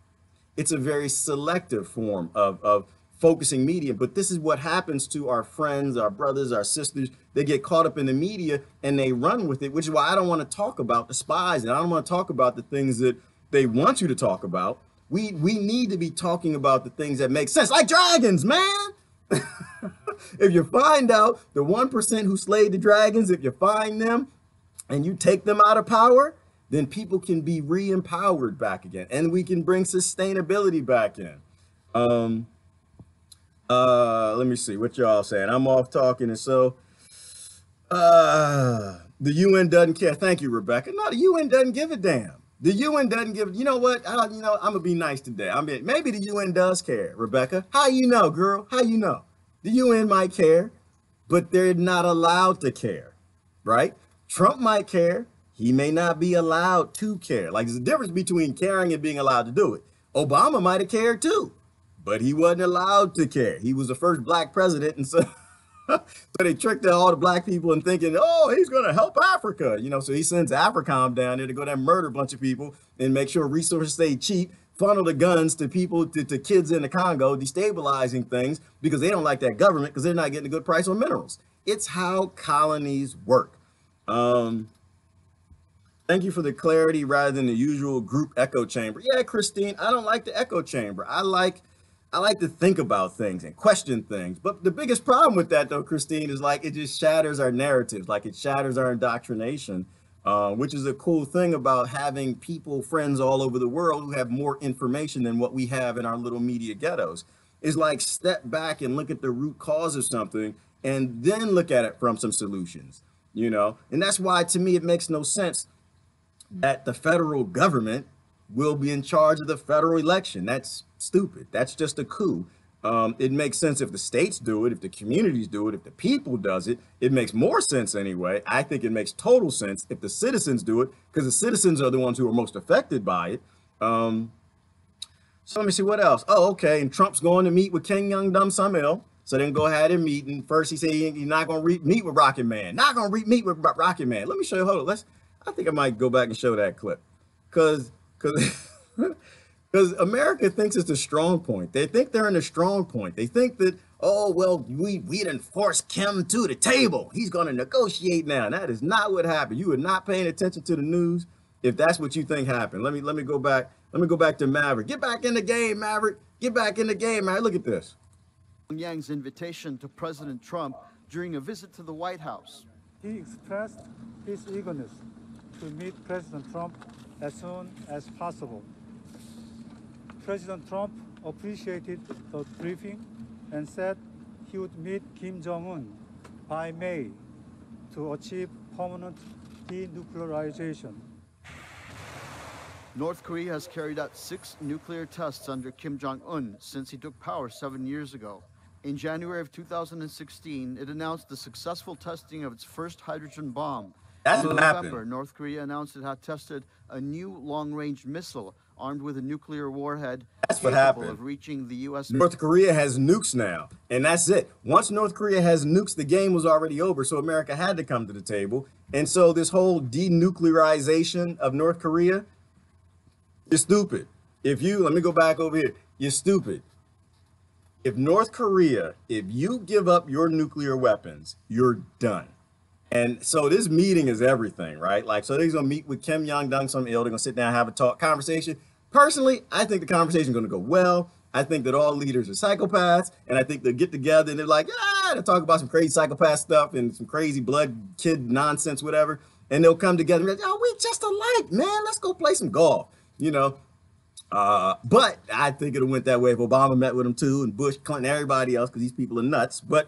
It's a very selective form of focusing media, but this is what happens to our friends, our brothers, our sisters. They get caught up in the media and they run with it, which is why I don't want to talk about the spies and I don't want to talk about the things that they want you to talk about. We need to be talking about the things that make sense, like dragons, man. If you find out the 1% who slayed the dragons, if you find them and you take them out of power, then people can be re-empowered back again and we can bring sustainability back in. Let me see what y'all saying. I'm off talking, and so the UN doesn't care. Thank you, Rebecca. No, the UN doesn't give a damn. The UN doesn't give, you know what? I'm gonna be nice today. I mean, maybe the UN does care, Rebecca. How you know, girl? How you know? The UN might care, but they're not allowed to care, right? Trump might care. He may not be allowed to care. Like there's a difference between caring and being allowed to do it. Obama might have cared too, but he wasn't allowed to care. He was the first black president, and so so they tricked all the black people in thinking, oh, he's going to help Africa. You know, so he sends AFRICOM down there to go there and murder a bunch of people and make sure resources stay cheap, funnel the guns to people, to kids in the Congo, destabilizing things because they don't like that government because they're not getting a good price on minerals. It's how colonies work. Thank you for the clarity rather than the usual group echo chamber. Yeah, Christine, I don't like the echo chamber. I like to think about things and question things. But the biggest problem with that, though, Christine, is like it just shatters our narratives, like it shatters our indoctrination, which is a cool thing about having people, friends all over the world who have more information than what we have in our little media ghettos. Is like step back and look at the root cause of something and then look at it from some solutions, you know? And that's why, to me, it makes no sense that the federal government will be in charge of the federal election. That's stupid. That's just a coup. It makes sense if the states do it, if the communities do it, if the people does it. It makes more sense anyway. I think it makes total sense if the citizens do it, because the citizens are the ones who are most affected by it. So let me see what else. Oh, okay. And Trump's going to meet with King Young Dum Sumil. So then go ahead and meet. And first he said he's not going to meet with Rocket Man. Not going to meet with Rocket Man. Let me show you. Hold on. I think I might go back and show that clip. Because America thinks it's a strong point. They think they're in a strong point. They think that, oh, well, we didn't force Kim to the table. He's going to negotiate now. That is not what happened. You are not paying attention to the news if that's what you think happened. Let me go back. Let me go back to Maverick. Get back in the game, Maverick. Get back in the game, man. Look at this. Pyongyang's invitation to President Trump during a visit to the White House. He expressed his eagerness to meet President Trump as soon as possible. President Trump appreciated the briefing and said he would meet Kim Jong-un by May to achieve permanent denuclearization. North Korea has carried out 6 nuclear tests under Kim Jong-un since he took power 7 years ago. In January of 2016, it announced the successful testing of its first hydrogen bomb. That's In what November, happened. North Korea announced it had tested a new long-range missile armed with a nuclear warhead That's what capable happened. of reaching the U.S. North Korea has nukes now, and that's it. Once North Korea has nukes, the game was already over, so America had to come to the table. And so this whole denuclearization of North Korea, you're stupid. Let me go back over here. You're stupid. If North Korea, if you give up your nuclear weapons, you're done. And so this meeting is everything, right? Like, so they're gonna meet with Kim Jong-un, some ill. They're gonna sit down, have a conversation. Personally, I think the conversation is gonna go well. I think that all leaders are psychopaths, and I think they'll get together and they're like, they'll talk about some crazy psychopath stuff and some crazy blood kid nonsense, whatever. And they'll come together and be like, we just alike, man. Let's go play some golf, you know. But I think it went that way if Obama met with him too, and Bush, Clinton, everybody else, because these people are nuts. But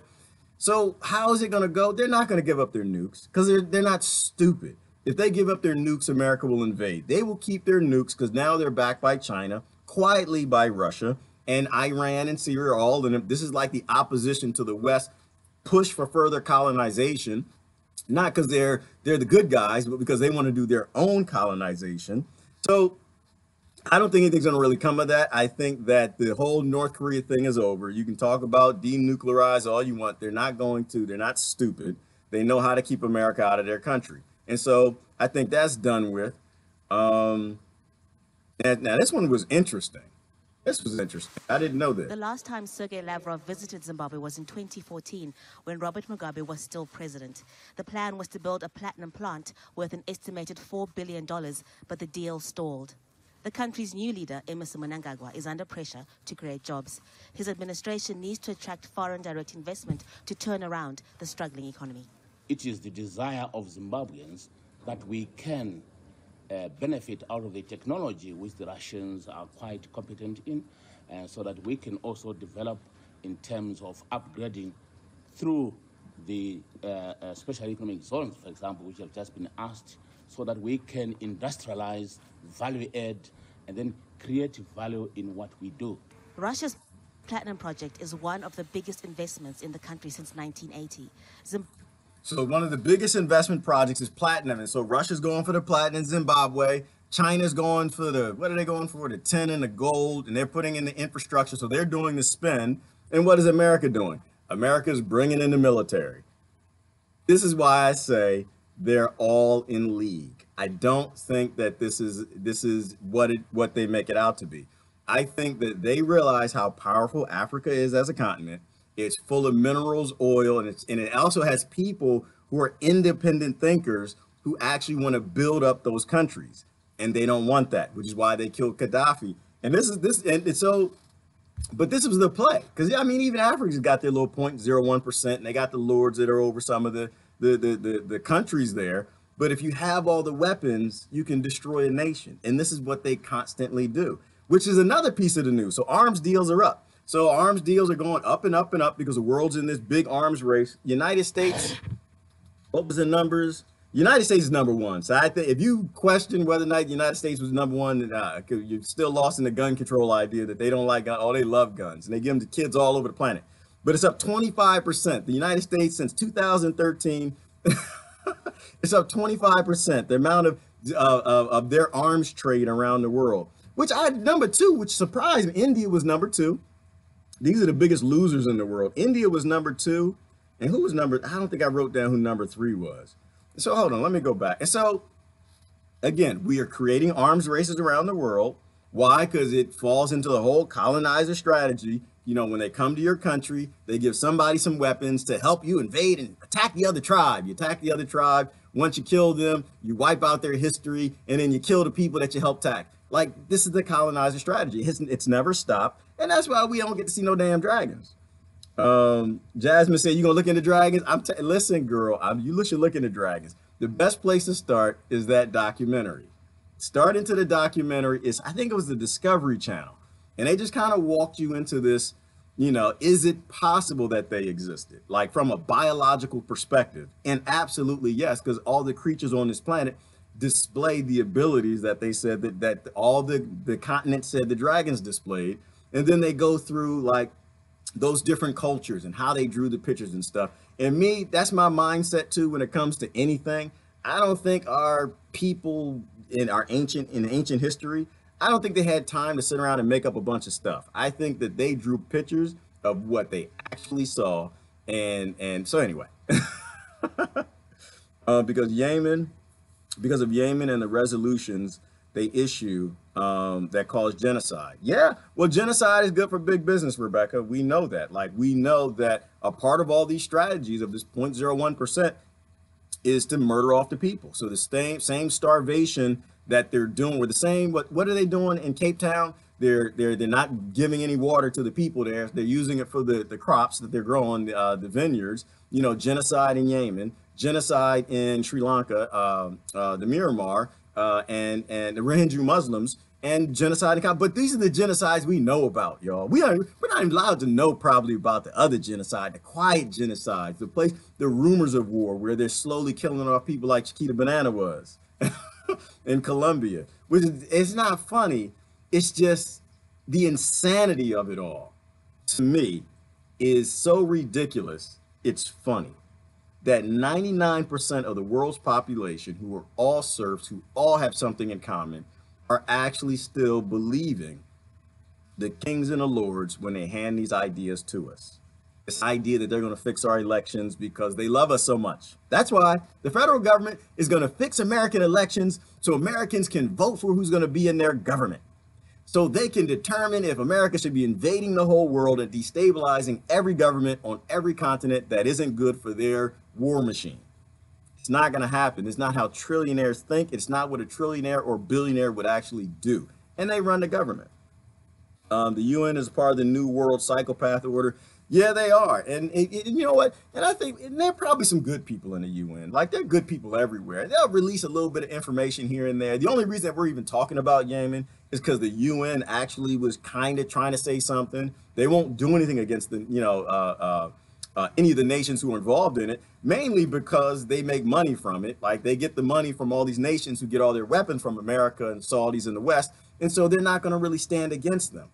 so how is it going to go? They're not going to give up their nukes because they're not stupid. If they give up their nukes, America will invade. They will keep their nukes because now they're backed by China, quietly by Russia, and Iran and Syria are all in it. This is like the opposition to the West push for further colonization, not because they're the good guys, but because they want to do their own colonization. So I don't think anything's going to really come of that. I think that the whole North Korea thing is over. You can talk about denuclearize all you want. They're not going to. They're not stupid. They know how to keep America out of their country. And so I think that's done with. And now this one was interesting. This was interesting. I didn't know this. The last time Sergei Lavrov visited Zimbabwe was in 2014 when Robert Mugabe was still president. The plan was to build a platinum plant worth an estimated $4 billion, but the deal stalled. The country's new leader, Emmerson Mnangagwa, is under pressure to create jobs. His administration needs to attract foreign direct investment to turn around the struggling economy. It is the desire of Zimbabweans that we can benefit out of the technology which the Russians are quite competent in, so that we can also develop in terms of upgrading through the special economic zones, for example, which have just been asked, so that we can industrialize, value add, and then create value in what we do. Russia's platinum project is one of the biggest investments in the country since 1980. So one of the biggest investment projects is platinum. And so Russia's going for the platinum in Zimbabwe. China's going for what are they going for? The tin and the gold, and they're putting in the infrastructure. So they're doing the spend. And what is America doing? America's bringing in the military. This is why I say they're all in league. I don't think that this is what they make it out to be. I think that they realize how powerful Africa is as a continent. It's full of minerals, oil, and it also has people who are independent thinkers who actually want to build up those countries, and they don't want that, which is why they killed Gaddafi. And this was the play, because I mean, even Africa's got their little 0.01%, and they got the lords that are over some of the countries there. But if you have all the weapons, you can destroy a nation, and this is what they constantly do, which is another piece of the news. So arms deals are up. So arms deals are going up and up and up because the world's in this big arms race. United States, what was the numbers? United States is #1. So I think if you question whether or not the United States was #1, you're still lost in the gun control idea that they don't like guns. Oh, they love guns, and they give them to kids all over the planet. But it's up 25%. The United States since 2013, it's up 25%. The amount of their arms trade around the world, which #2, which surprised me. India was #2. These are the biggest losers in the world. India was #2. And who was I don't think I wrote down who #3 was. So hold on, let me go back. And so, again, we are creating arms races around the world. Why? Because it falls into the whole colonizer strategy. You know, when they come to your country, they give somebody some weapons to help you invade and attack the other tribe. You attack the other tribe. Once you kill them, you wipe out their history, and then you kill the people that you helped attack. Like, this is the colonizer strategy. It's never stopped. And that's why we don't get to see no damn dragons. Jasmine said, you gonna look into dragons? Listen, girl, you should look into dragons. The best place to start is that documentary. Start into the documentary. I think it was the Discovery Channel. And they just kind of walked you into this You know, is it possible that they existed, like from a biological perspective? And absolutely yes, because all the creatures on this planet displayed the abilities that they said that all the continents said the dragons displayed. And then they go through like those different cultures and how they drew the pictures and stuff. And me, that's my mindset too when it comes to anything. I don't think our people in ancient history, I don't think they had time to sit around and make up a bunch of stuff. I think that they drew pictures of what they actually saw. And so anyway, because Yemen, because of Yemen and the resolutions they issue that cause genocide. Yeah, well, genocide is good for big business, Rebecca. We know that. Like, we know that a part of all these strategies of this 0.01% is to murder off the people. So the same starvation that they're doing, with the same, what are they doing in Cape Town? They're not giving any water to the people there. They're using it for the crops that they're growing, the vineyards. You know, genocide in Yemen, genocide in Sri Lanka, the Myanmar, and the Rohingya Muslims, and genocide in Cambodia. But these are the genocides we know about, y'all. We're not even allowed to know probably about the other genocide, the quiet genocides, the rumors of war, where they're slowly killing off people like Chiquita Banana was in Colombia. Which is, it's not funny. It's just the insanity of it all, to me, is so ridiculous. It's funny that 99% of the world's population, who are all serfs, who all have something in common, are actually still believing the kings and the lords when they hand these ideas to us. This idea that they're going to fix our elections because they love us so much. That's why the federal government is going to fix American elections so Americans can vote for who's going to be in their government. So they can determine if America should be invading the whole world and destabilizing every government on every continent that isn't good for their war machine. It's not going to happen. It's not how trillionaires think. It's not what a trillionaire or billionaire would actually do. And they run the government. The UN is part of the New World Psychopath Order. Yeah, they are. And you know what? And I think there are probably some good people in the UN. Like, there are good people everywhere. They'll release a little bit of information here and there. The only reason that we're even talking about Yemen is because the UN actually was kind of trying to say something. They won't do anything against the, any of the nations who are involved in it, mainly because they make money from it. Like, they get the money from all these nations who get all their weapons from America and Saudis in the West. And so they're not going to really stand against them,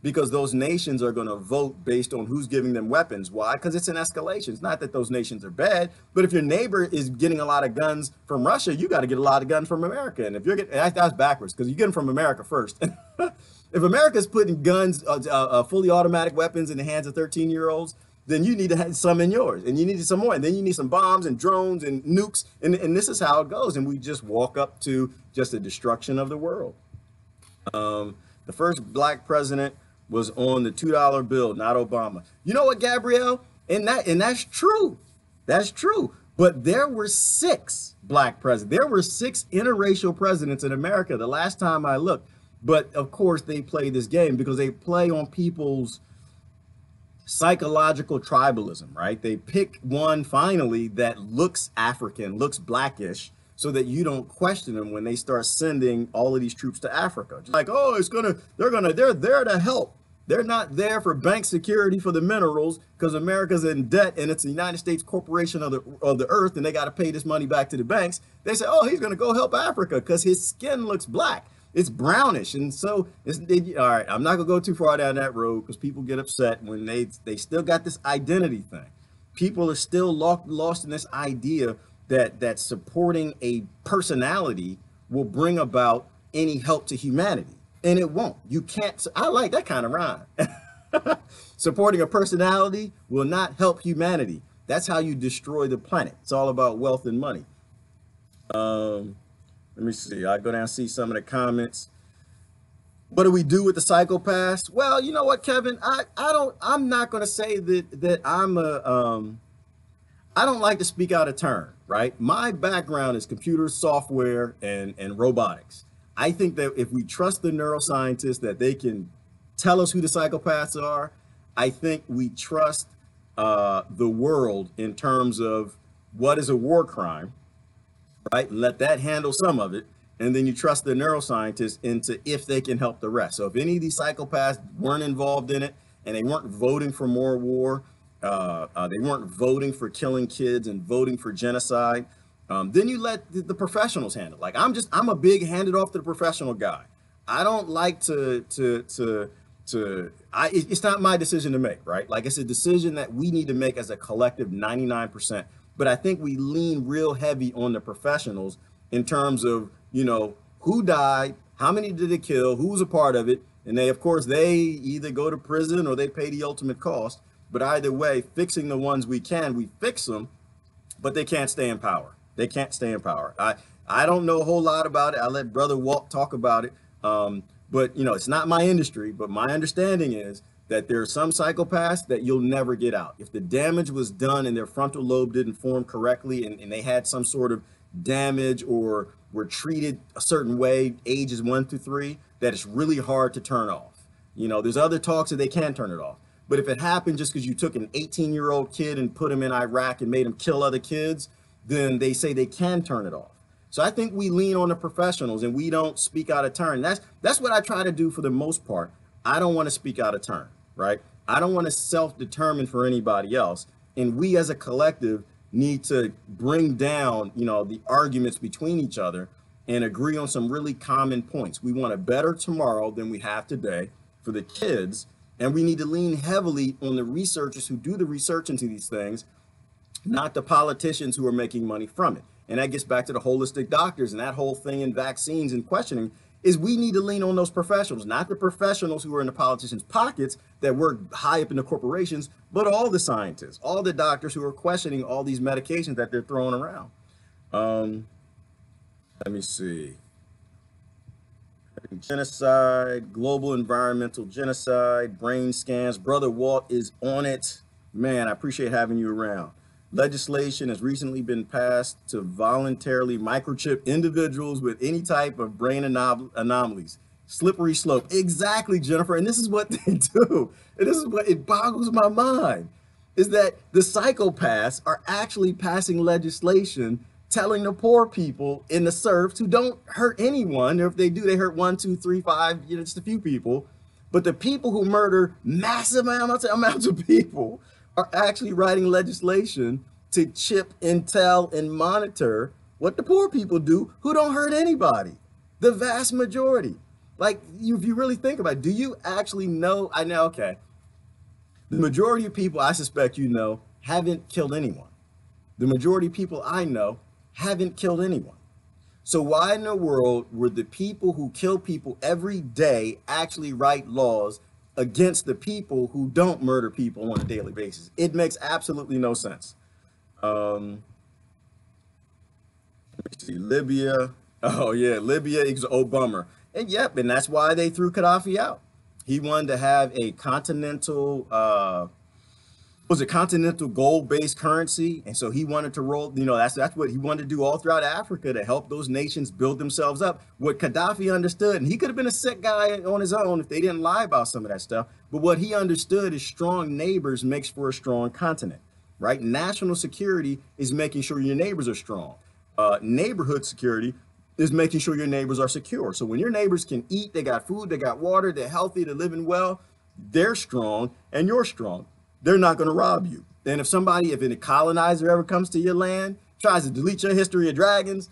because those nations are going to vote based on who's giving them weapons. Why? Because it's an escalation. It's not that those nations are bad, but if your neighbor is getting a lot of guns from Russia, you got to get a lot of guns from America. And if you're getting, that's backwards, because you get them from America first. If America's putting guns, fully automatic weapons in the hands of 13-year-olds, then you need to have some in yours, and you need some more, and then you need some bombs and drones and nukes, and this is how it goes. And we just walk up to just the destruction of the world. The first black president was on the $2 bill, not Obama. You know what, Gabrielle? And that's true. That's true. But there were 6 black presidents. There were 6 interracial presidents in America the last time I looked. But of course, they play this game because they play on people's psychological tribalism, right? They pick one finally that looks African, looks blackish, so that you don't question them when they start sending all of these troops to Africa. Just like, oh, they're there to help. They're not there for bank security for the minerals, because America's in debt and it's the United States corporation of the earth, and they got to pay this money back to the banks. They say, oh, he's going to go help Africa because his skin looks black. It's brownish. And so, all right, I'm not going to go too far down that road because people get upset when they still got this identity thing. People are still lost in this idea that supporting a personality will bring about any help to humanity. And it won't. You can't. I like that kind of rhyme. Supporting a personality will not help humanity. That's how you destroy the planet. It's all about wealth and money. Let me see. I go down and see some of the comments. What do we do with the psychopaths? Well, you know what, Kevin? I'm not going to say that I don't like to speak out of turn, right? My background is computer software and robotics. I think that if we trust the neuroscientists that they can tell us who the psychopaths are, I think we trust the world in terms of what is a war crime, right? Let that handle some of it. And then you trust the neuroscientists into if they can help the rest. So if any of these psychopaths weren't involved in it and they weren't voting for more war, they weren't voting for killing kids and voting for genocide, then you let the professionals handle it. Like I'm a big hand it off to the professional guy. I don't like it's not my decision to make, right? Like it's a decision that we need to make as a collective 99%. But I think we lean real heavy on the professionals in terms of, you know, who died, how many did it kill, who was a part of it. And they, of course, they either go to prison or they pay the ultimate cost. But either way, fixing the ones we can, we fix them, but they can't stay in power. They can't stay in power. I don't know a whole lot about it. I let Brother Walt talk about it. But, you know, it's not my industry, but my understanding is that there are some psychopaths that you'll never get out. If the damage was done and their frontal lobe didn't form correctly and they had some sort of damage or were treated a certain way, ages 1 through 3, that it's really hard to turn off. You know, there's other talks that they can turn it off. But if it happened just because you took an 18-year-old kid and put him in Iraq and made him kill other kids, then they say they can turn it off. So I think we lean on the professionals and we don't speak out of turn. That's what I try to do for the most part. I don't want to speak out of turn, right? I don't want to self-determine for anybody else. And we as a collective need to bring down, you know, the arguments between each other and agree on some really common points. We want a better tomorrow than we have today for the kids. And we need to lean heavily on the researchers who do the research into these things, not the politicians who are making money from it. And that gets back to the holistic doctors and that whole thing in vaccines and questioning is we need to lean on those professionals, not the professionals who are in the politicians' pockets that work high up in the corporations, but all the scientists, all the doctors who are questioning all these medications that they're throwing around. Let me see. Genocide, global environmental genocide, brain scans. Brother Walt is on it. Man, I appreciate having you around. Legislation has recently been passed to voluntarily microchip individuals with any type of brain anomalies. Slippery slope. Exactly, Jennifer. And this is what they do. And this is what it boggles my mind, is that the psychopaths are actually passing legislation telling the poor people in the serfs who don't hurt anyone, or if they do, they hurt 1, 2, 3, 5, you know, just a few people. But the people who murder massive amounts of people are actually writing legislation to chip and tell and monitor what the poor people do who don't hurt anybody. The vast majority. Like, if you really think about it, do you actually know? I know, okay. The majority of people, I suspect you know, haven't killed anyone. The majority of people I know haven't killed anyone. So why in the world would the people who kill people every day actually write laws against the people who don't murder people on a daily basis? It makes absolutely no sense. Let me see, Libya. Oh yeah, Libya is oh bummer. And yep, and that's why they threw Gaddafi out. He wanted to have a continental, continental gold-based currency, and so he wanted to roll. You know, that's what he wanted to do all throughout Africa to help those nations build themselves up. What Gaddafi understood, and he could have been a sick guy on his own if they didn't lie about some of that stuff. But what he understood is strong neighbors makes for a strong continent, right? National security is making sure your neighbors are strong. Neighborhood security is making sure your neighbors are secure. So when your neighbors can eat, they got food, they got water, they're healthy, they're living well, they're strong, and you're strong. They're not going to rob you. And if a colonizer ever comes to your land, tries to delete your history of dragons,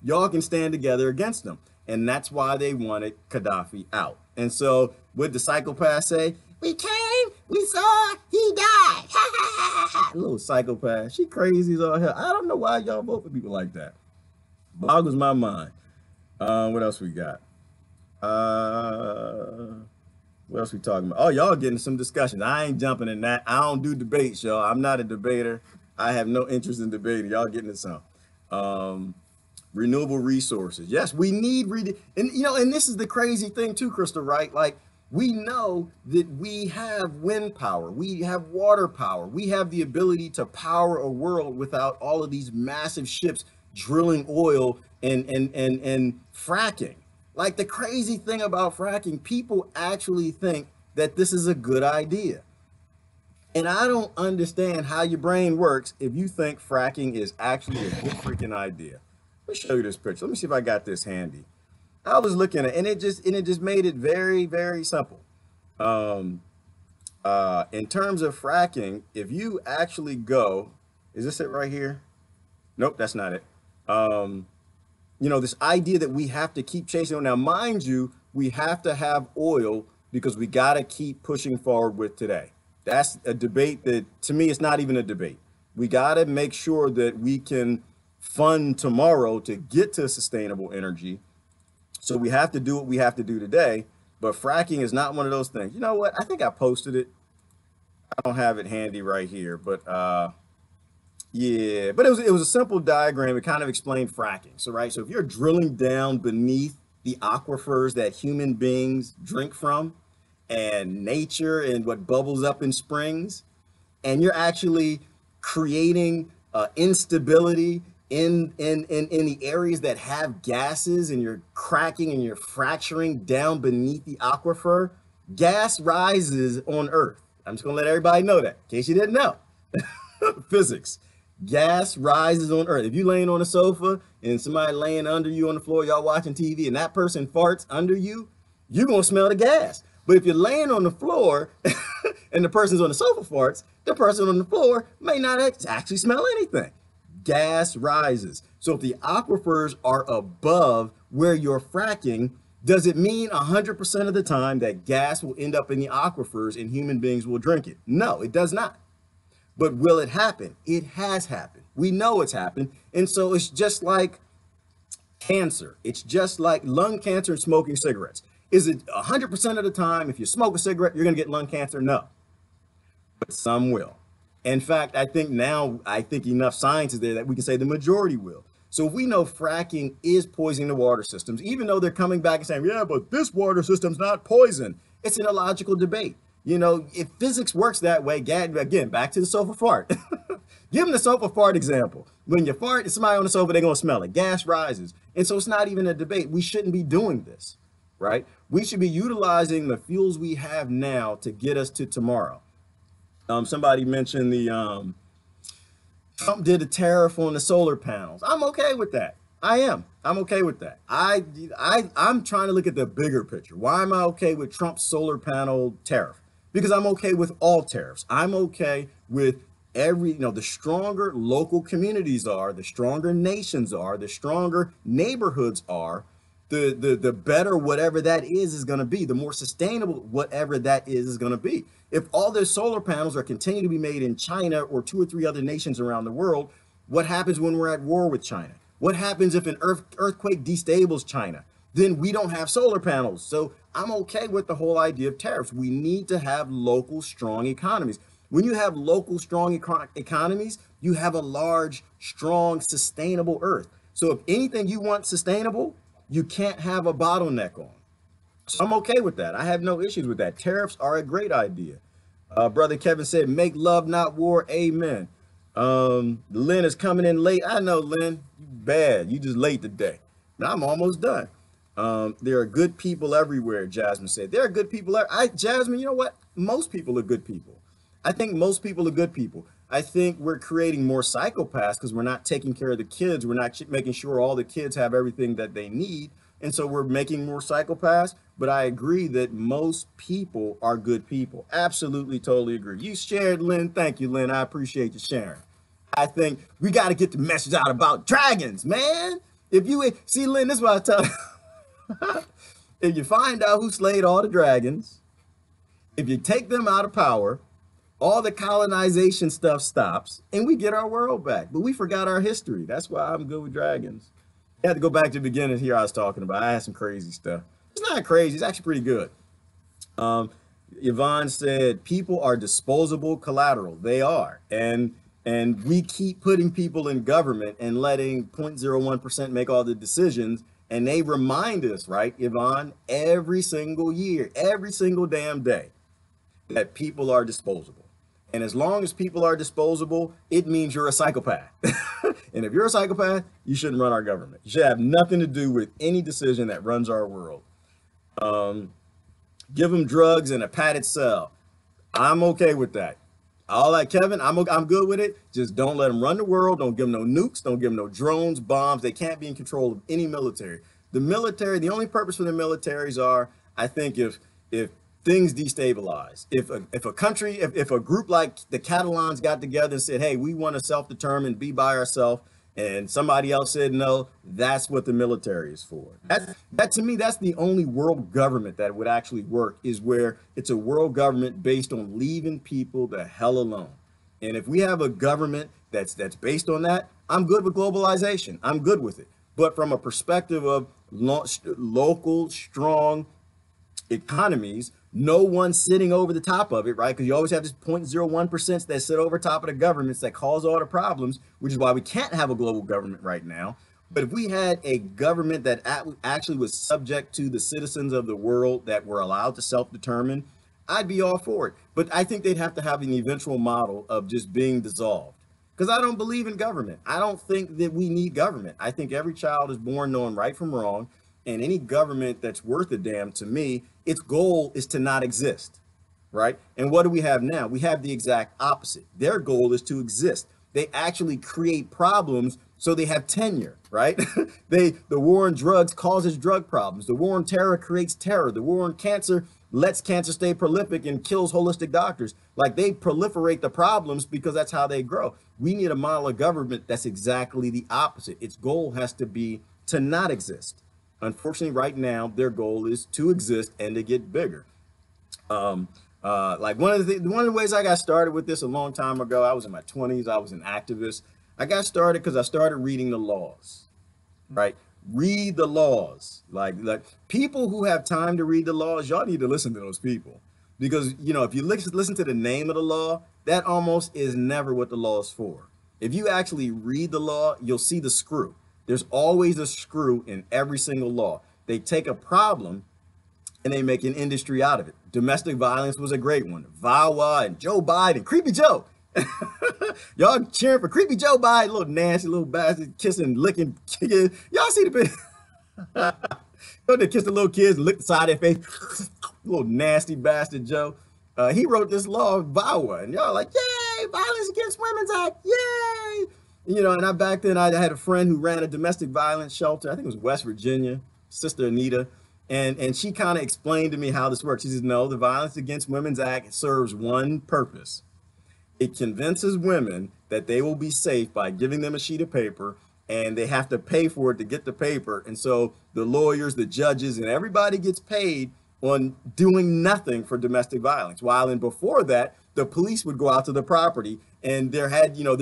y'all can stand together against them. And that's why they wanted Gaddafi out. And so what the psychopaths say, we came, we saw, he died. Little psychopath. She crazy as all hell. I don't know why y'all vote for people like that. Boggles my mind. What else we got? What else we talking about? Oh, y'all getting some discussion. I ain't jumping in that. I don't do debates, y'all. I'm not a debater. I have no interest in debating. Y'all getting some. Renewable resources. Yes, we need and you know, and this is the crazy thing too, Crystal, right? Like, we know that we have wind power, we have water power, we have the ability to power a world without all of these massive ships drilling oil and fracking. Like, the crazy thing about fracking, people actually think that this is a good idea. And I don't understand how your brain works if you think fracking is actually a good freaking idea. Let me show you this picture. Let me see if I got this handy. I was looking at it, and it just made it very, very simple. In terms of fracking, if you actually go, is this it right here? Nope, that's not it. You know, this idea that we have to keep chasing it. Now, mind you, we have to have oil because we got to keep pushing forward with today. That's a debate that, to me, it's not even a debate. We got to make sure that we can fund tomorrow to get to sustainable energy. So we have to do what we have to do today. But fracking is not one of those things. You know what? I think I posted it. I don't have it handy right here, but yeah, but it was a simple diagram. It kind of explained fracking. So right, so if you're drilling down beneath the aquifers that human beings drink from, and nature and what bubbles up in springs, and you're actually creating instability in the areas that have gases, and you're cracking and you're fracturing down beneath the aquifer, gas rises on Earth. I'm just gonna let everybody know that in case you didn't know. Physics. Gas rises on Earth. If you laying on a sofa and somebody laying under you on the floor, y'all watching TV, and that person farts under you, you're gonna smell the gas. But if you're laying on the floor and the person's on the sofa farts, the person on the floor may not actually smell anything. Gas rises. So if the aquifers are above where you're fracking, does it mean 100% of the time that gas will end up in the aquifers and human beings will drink it? No, it does not. But will it happen? It has happened. We know it's happened. And so it's just like cancer. It's just like lung cancer and smoking cigarettes. Is it 100% of the time, if you smoke a cigarette, you're going to get lung cancer? No, but some will. In fact, I think enough science is there that we can say the majority will. So if we know fracking is poisoning the water systems, even though they're coming back and saying, yeah, but this water system's not poison, it's an illogical debate. You know, if physics works that way, again, back to the sofa fart. Give them the sofa fart example. When you fart, somebody on the sofa, they're going to smell it. Gas rises. And so it's not even a debate. We shouldn't be doing this, right? We should be utilizing the fuels we have now to get us to tomorrow. Somebody mentioned Trump did a tariff on the solar panels. I'm okay with that. I am. I'm okay with that. I'm trying to look at the bigger picture. Why am I okay with Trump's solar panel tariff? Because I'm okay with all tariffs. I'm okay with the stronger local communities are, the stronger nations are, the stronger neighborhoods are, the better whatever that is going to be, the more sustainable whatever that is going to be. If all those solar panels are continuing to be made in China or 2 or 3 other nations around the world, what happens when we're at war with China? What happens if an earthquake destables China? Then we don't have solar panels. So I'm okay with the whole idea of tariffs. We need to have local strong economies. When you have local strong economies, you have a large, strong, sustainable earth. So if anything you want sustainable, you can't have a bottleneck on. So I'm okay with that. I have no issues with that. Tariffs are a great idea. Brother Kevin said, make love, not war. Amen. Lynn is coming in late. I know, Lynn, you bad. You just late today. But I'm almost done. There are good people everywhere, Jasmine said. There are good people. Jasmine, you know what? Most people are good people. I think most people are good people. I think we're creating more psychopaths because we're not taking care of the kids. We're not making sure all the kids have everything that they need. And so we're making more psychopaths. But I agree that most people are good people. Absolutely, totally agree. You shared, Lynn. Thank you, Lynn. I appreciate you sharing. I think we got to get the message out about dragons, man. If you see, Lynn, this is what I tell you. If you find out who slayed all the dragons, if you take them out of power, all the colonization stuff stops and we get our world back. But we forgot our history. That's why I'm good with dragons. I had to go back to the beginning here I was talking about. I had some crazy stuff. It's not crazy. It's actually pretty good. Yvonne said, people are disposable collateral. They are. And we keep putting people in government and letting 0.01% make all the decisions. And they remind us, right, Yvonne, every single year, every single damn day, that people are disposable. And as long as people are disposable, it means you're a psychopath. And if you're a psychopath, you shouldn't run our government. You should have nothing to do with any decision that runs our world. Give them drugs in a padded cell. I'm okay with that. All that, Kevin, I'm good with it. Just don't let them run the world. Don't give them no nukes. Don't give them no drones, bombs. They can't be in control of any military. The military, the only purpose for the militaries are, I think, if things destabilize. If a country, if a group like the Catalans got together and said, hey, we want to self-determine, be by ourselves, and somebody else said no, that's what the military is for. That to me, that's the only world government that would actually work, is where it's a world government based on leaving people the hell alone. And if we have a government that's based on that, I'm good with globalization. I'm good with it. But from a perspective of local, strong economies, no one sitting over the top of it, right? Because you always have this 0.01% that sit over top of the governments that cause all the problems, which is why we can't have a global government right now. But if we had a government that actually was subject to the citizens of the world that were allowed to self-determine, I'd be all for it. But I think they'd have to have an eventual model of just being dissolved. Because I don't believe in government. I don't think that we need government. I think every child is born knowing right from wrong. And any government that's worth a damn, to me, its goal is to not exist, right? And what do we have now? We have the exact opposite. Their goal is to exist. They actually create problems so they have tenure, right? The war on drugs causes drug problems. The war on terror creates terror. The war on cancer lets cancer stay prolific and kills holistic doctors. Like, they proliferate the problems because that's how they grow. We need a model of government that's exactly the opposite. Its goal has to be to not exist. Unfortunately, right now, their goal is to exist and to get bigger. Like one of the ways I got started with this a long time ago, I was in my 20s, I was an activist. I got started because I started reading the laws, right? Read the laws. Like people who have time to read the laws, y'all need to listen to those people. Because, you know, if you listen to the name of the law, that almost is never what the law is for. If you actually read the law, you'll see the screw. There's always a screw in every single law. They take a problem and they make an industry out of it. Domestic violence was a great one. VAWA and Joe Biden, Creepy Joe. Y'all cheering for Creepy Joe Biden, little nasty little bastard, kissing, licking kids. Y'all see the picture? They kiss the little kids and lick the side of their face. Little nasty bastard Joe. He wrote this law, VAWA, and y'all like, yay, Violence Against Women's Act, yay. You know, and back then I had a friend who ran a domestic violence shelter. I think it was West Virginia, Sister Anita. And she kind of explained to me how this works. She says, no, the Violence Against Women's Act serves one purpose. It convinces women that they will be safe by giving them a sheet of paper, and they have to pay for it to get the paper. And so the lawyers, the judges, and everybody gets paid on doing nothing for domestic violence. While before that, the police would go out to the property, and there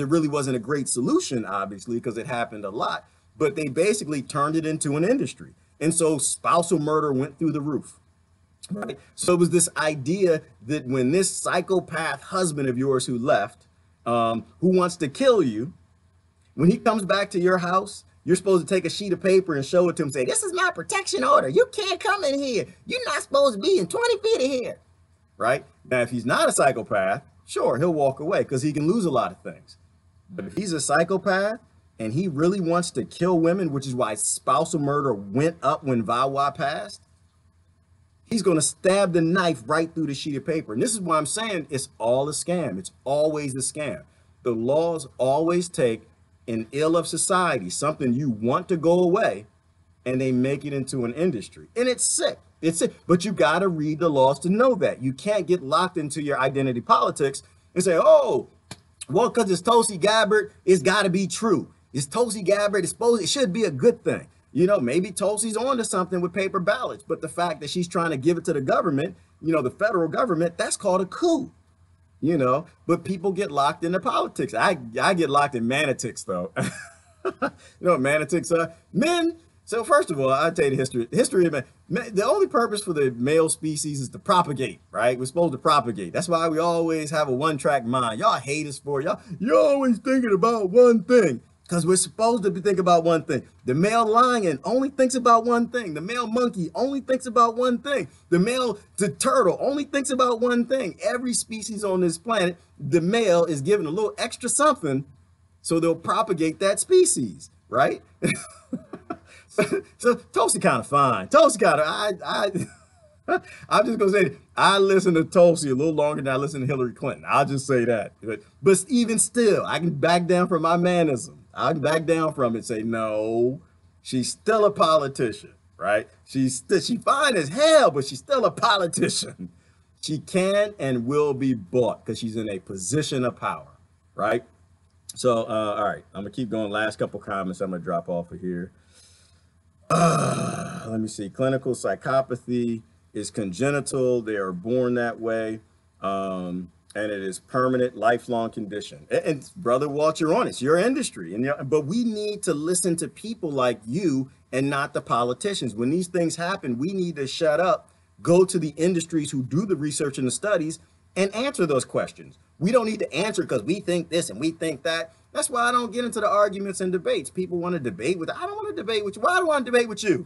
really wasn't a great solution, obviously, because it happened a lot. But they basically turned it into an industry. And so spousal murder went through the roof. Right? So it was this idea that when this psychopath husband of yours who left, who wants to kill you, when he comes back to your house, you're supposed to take a sheet of paper and show it to him and say, this is my protection order. You can't come in here. You're not supposed to be in 20 feet of here. Right? Now, if he's not a psychopath, sure, he'll walk away because he can lose a lot of things. But if he's a psychopath and he really wants to kill women, which is why spousal murder went up when VAWA passed, he's going to stab the knife right through the sheet of paper. And this is why I'm saying it's all a scam. It's always a scam. The laws always take an ill of society, something you want to go away, and they make it into an industry. And it's sick. It's sick. But you got to read the laws to know that. You can't get locked into your identity politics and say, oh, well, because it's Tulsi Gabbard, it's got to be true. It's Tulsi Gabbard. It should be a good thing. You know, maybe Tulsi's onto something with paper ballots, but the fact that she's trying to give it to the government, you know, the federal government, that's called a coup. You know, but people get locked into politics. I get locked in manatics, though. You know what manatics are? Men. So first of all, I'll tell you the history. The history of men. The only purpose for the male species is to propagate, right? We're supposed to propagate. That's why we always have a one-track mind. Y'all hate us for it. You're always thinking about one thing. Because we're supposed to be thinking about one thing. The male lion only thinks about one thing. The male monkey only thinks about one thing. The turtle only thinks about one thing. Every species on this planet, the male is given a little extra something so they'll propagate that species, right? So Tulsi kind of fine. Tulsi kind of, I'm just going to say, I listen to Tulsi a little longer than I listen to Hillary Clinton. I'll just say that. But even still, I can back down from my manism. I can back down from it and say, no, she's still a politician, right? She's fine as hell, but she's still a politician. She can and will be bought because she's in a position of power, right? So, all right, I'm gonna keep going. Last couple comments, I'm gonna drop off of here. Let me see. Clinical psychopathy is congenital. They are born that way. And it is permanent, lifelong condition. And Brother Walt, you're on it. It's your industry. But we need to listen to people like you and not the politicians. When these things happen, we need to shut up, go to the industries who do the research and the studies and answer those questions. We don't need to answer because we think this and we think that. That's why I don't get into the arguments and debates. People want to debate with, I don't want to debate with you. Why do I want to debate with you?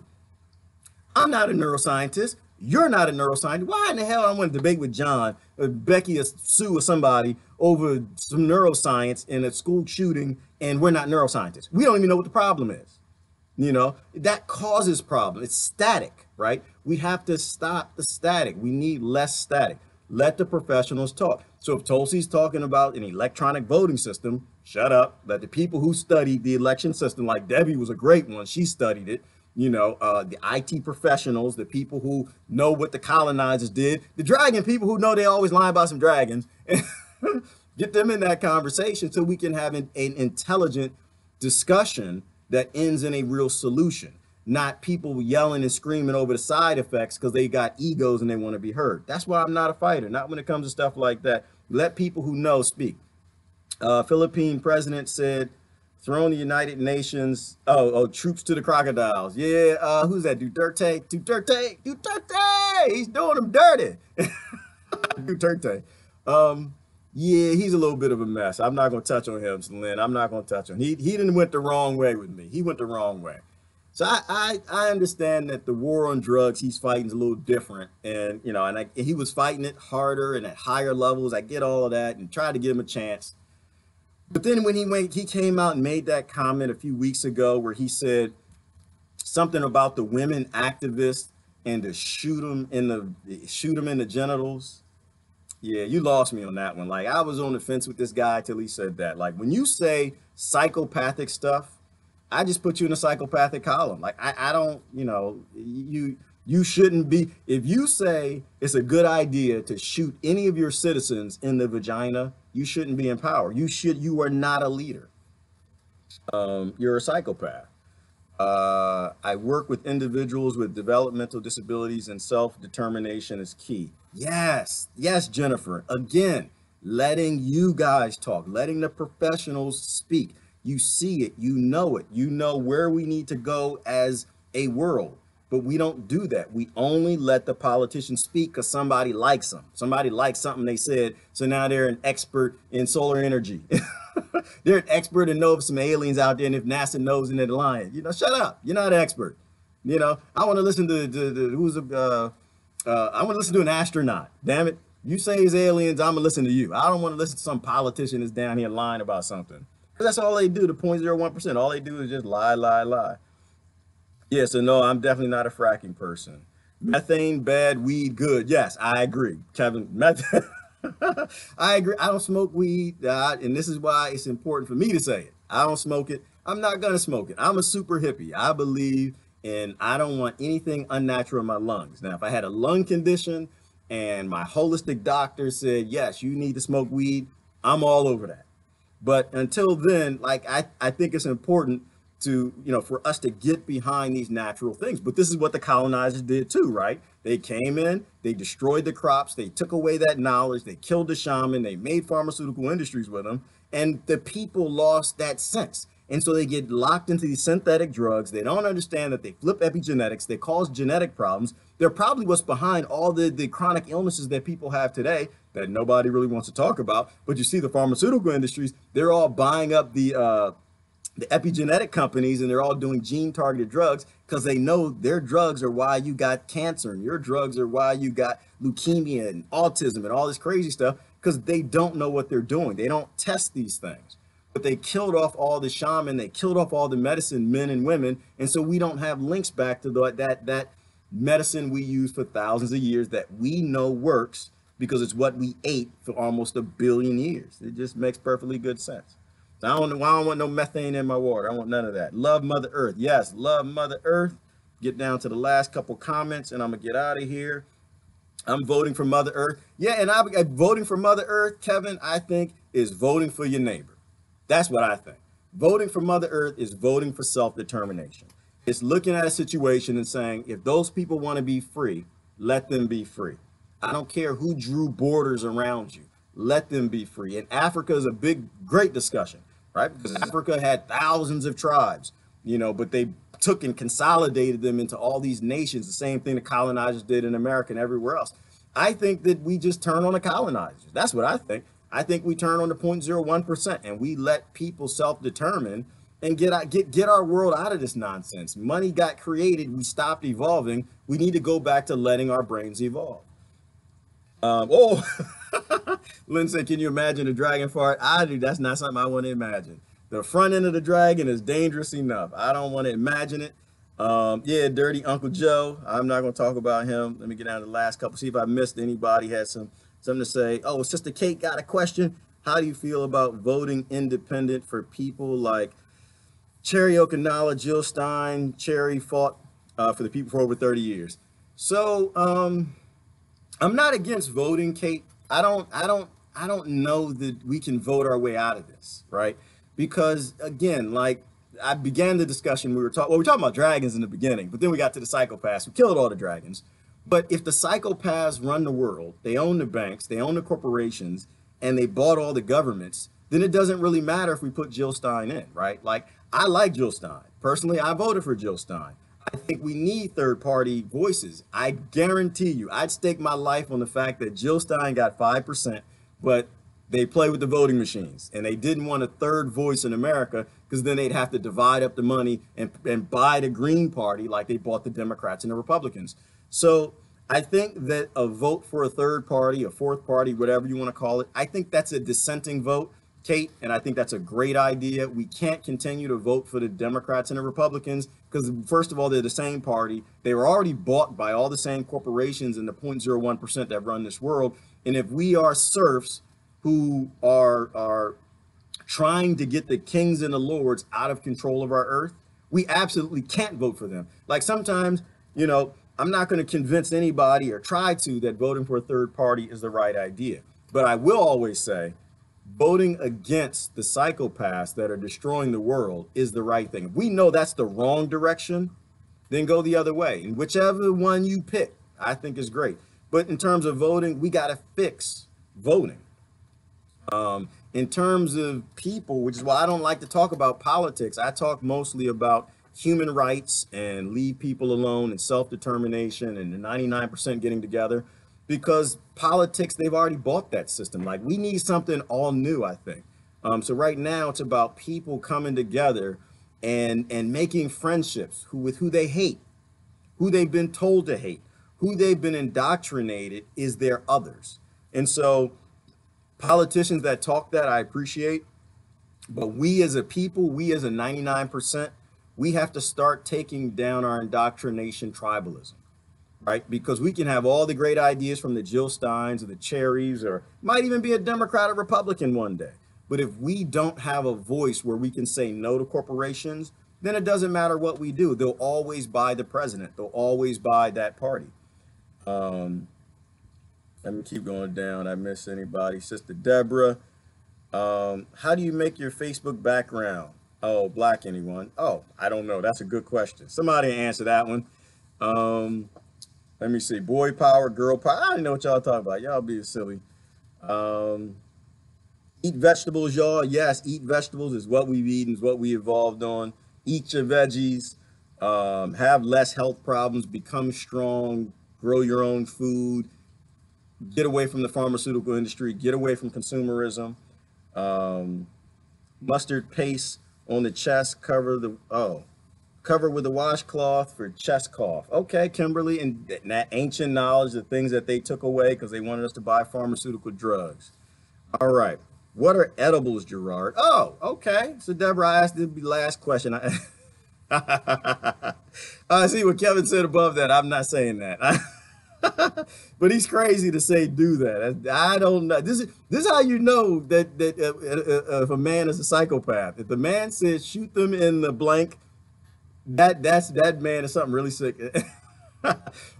I'm not a neuroscientist. You're not a neuroscientist. Why in the hell I want to debate with John, or Becky, or Sue, or somebody over some neuroscience in a school shooting, and we're not neuroscientists? We don't even know what the problem is. You know, that causes problems. It's static, right? We have to stop the static. We need less static. Let the professionals talk. So if Tulsi's talking about an electronic voting system, shut up. Let the people who studied the election system, like Debbie was a great one, she studied it. You know, the IT professionals, the people who know what the colonizers did, the dragon people who know they always lie about some dragons, get them in that conversation so we can have an intelligent discussion that ends in a real solution, not people yelling and screaming over the side effects because they got egos and they want to be heard. That's why I'm not a fighter, not when it comes to stuff like that. Let people who know speak. Philippine president said, throwing the United Nations, troops to the crocodiles. Yeah, who's that? Duterte. He's doing them dirty. Duterte. Yeah, he's a little bit of a mess. I'm not going to touch on him, Lynn. I'm not going to touch on him. He didn't went the wrong way with me. He went the wrong way. So I understand that the war on drugs he's fighting is a little different. And, you know, and he was fighting it harder and at higher levels. I get all of that and tried to give him a chance. But then when he came out and made that comment a few weeks ago where he said something about the women activists and to shoot them in the genitals. Yeah, you lost me on that one. Like, I was on the fence with this guy till he said that. Like, when you say psychopathic stuff, I just put you in a psychopathic column. Like, I don't, you know, you shouldn't be. If you say it's a good idea to shoot any of your citizens in the vagina, you shouldn't be in power. You are not a leader. You're a psychopath. I work with individuals with developmental disabilities and self-determination is key. Yes, Jennifer. Again, letting you guys talk, letting the professionals speak. You see it, you know where we need to go as a world. But we don't do that. We only let the politicians speak because somebody likes them. Somebody likes something they said, so now they're an expert in solar energy. They're an expert and know of some aliens out there, and if NASA knows, and they're lying. You know, shut up. You're not an expert. You know, I want to listen to I want to listen to an astronaut. Damn it. You say it's aliens, I'm gonna listen to you. I don't want to listen to some politician that's down here lying about something. Because that's all they do, the 0.01%. All they do is just lie. Yeah, so no, I'm definitely not a fracking person. Methane, bad, weed, good. Yes, I agree. Kevin, methane. I agree. I don't smoke weed, and this is why it's important for me to say it. I don't smoke it. I'm not going to smoke it. I'm a super hippie. I believe in I don't want anything unnatural in my lungs. Now, if I had a lung condition and my holistic doctor said, yes, you need to smoke weed, I'm all over that. But until then, like, I think it's important to, you know, for us to get behind these natural things. But this is what the colonizers did too, right? They came in, they destroyed the crops, they took away that knowledge, they killed the shaman, they made pharmaceutical industries with them, and the people lost that sense. And so they get locked into these synthetic drugs. They don't understand that they flip epigenetics, they cause genetic problems. They're probably what's behind all the chronic illnesses that people have today that nobody really wants to talk about. But you see the pharmaceutical industries, they're all buying up the epigenetic companies, and they're all doing gene targeted drugs because they know their drugs are why you got cancer, and your drugs are why you got leukemia and autism and all this crazy stuff, because they don't know what they're doing. They don't test these things. But they killed off all the shaman, they killed off all the medicine men and women, and so we don't have links back to that medicine we use for thousands of years that we know works because it's what we ate for almost 1 billion years. It just makes perfectly good sense. I don't want no methane in my water. I want none of that. Love Mother Earth. Yes, love Mother Earth. Get down to the last couple comments and I'm going to get out of here. I'm voting for Mother Earth. Yeah, and voting for Mother Earth, Kevin, I think is voting for your neighbor. That's what I think. Voting for Mother Earth is voting for self-determination. It's looking at a situation and saying, if those people want to be free, let them be free. I don't care who drew borders around you. Let them be free. And Africa is a great discussion, right? Because Africa had thousands of tribes, but they took and consolidated them into all these nations, the same thing the colonizers did in America and everywhere else. I think that we just turn on the colonizers. That's what I think. I think we turn on the 0.01% and we let people self-determine and get our world out of this nonsense. Money got created. We stopped evolving. We need to go back to letting our brains evolve. Oh, Lynn said, can you imagine a dragon fart? I do. That's not something I want to imagine. The front end of the dragon is dangerous enough. I don't want to imagine it. Yeah, dirty Uncle Joe. I'm not going to talk about him. Let me get down to the last couple, see if I missed anybody had something to say. Oh, Sister Kate got a question. How do you feel about voting independent for people like Cherry Okanala, Jill Stein? Cherry fought for the people for over 30 years. So I'm not against voting, Kate. I don't know that we can vote our way out of this, right? Because again, like I began the discussion, we were talking about dragons in the beginning, but then we got to the psychopaths who killed all the dragons. But if the psychopaths run the world, they own the banks, they own the corporations, and they bought all the governments, then it doesn't really matter if we put Jill Stein in, right? Like, I like Jill Stein. Personally, I voted for Jill Stein. I think we need third-party voices. I guarantee you, I'd stake my life on the fact that Jill Stein got 5%, but they play with the voting machines, and they didn't want a third voice in America because then they'd have to divide up the money and buy the Green Party like they bought the Democrats and the Republicans. So I think that a vote for a third party, a fourth party, whatever you want to call it, I think that's a dissenting vote, Kate, and I think that's a great idea. We can't continue to vote for the Democrats and the Republicans because, first of all, they're the same party. They were already bought by all the same corporations and the 0.01% that run this world. And if we are serfs who are trying to get the kings and the lords out of control of our earth, we absolutely can't vote for them. Like sometimes, I'm not going to convince anybody or try to that voting for a third party is the right idea. But I will always say voting against the psychopaths that are destroying the world is the right thing. If we know that's the wrong direction, then go the other way. And whichever one you pick, I think is great. But in terms of voting, we got to fix voting. In terms of people, which is why I don't like to talk about politics, I talk mostly about human rights and leave people alone and self-determination and the 99% getting together, because politics, they've already bought that system. Like, we need something all new, I think. So right now it's about people coming together and making friendships with who they hate, who they've been told to hate, who they've been indoctrinated is their others. And so politicians that talk that, I appreciate, but we as a people, we as a 99%, we have to start taking down our indoctrination tribalism, right? Because we can have all the great ideas from the Jill Steins or the Cherries, or might even be a Democrat or Republican one day. But if we don't have a voice where we can say no to corporations, then it doesn't matter what we do. They'll always buy the president. They'll always buy that party. Let me keep going down. I miss anybody. Sister Deborah, how do you make your Facebook background? Oh, black anyone? Oh, I don't know. That's a good question. Somebody answer that one. Let me see. Boy power, girl power. I don't know what y'all talking about. Y'all being silly. Eat vegetables, y'all. Yes, eat vegetables is what we've eaten, is what we evolved on. Eat your veggies. Have less health problems. Become strong. Grow your own food. Get away from the pharmaceutical industry. Get away from consumerism. Mustard paste on the chest. Cover with a washcloth for chest cough. Okay, Kimberly, and that ancient knowledge, the things that they took away because they wanted us to buy pharmaceutical drugs. All right. What are edibles, Gerard? Oh, okay. So Deborah, I asked the last question. I see what Kevin said above that. I'm not saying that. But he's crazy to say do that. I don't know. This is how you know that if a man is a psychopath. If the man says shoot them in the blank, that man is something really sick.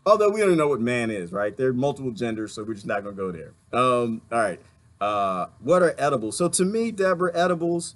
Although we don't know what man is, right? There are multiple genders, so we're just not gonna go there. All right. What are edibles? So to me, Deborah, edibles,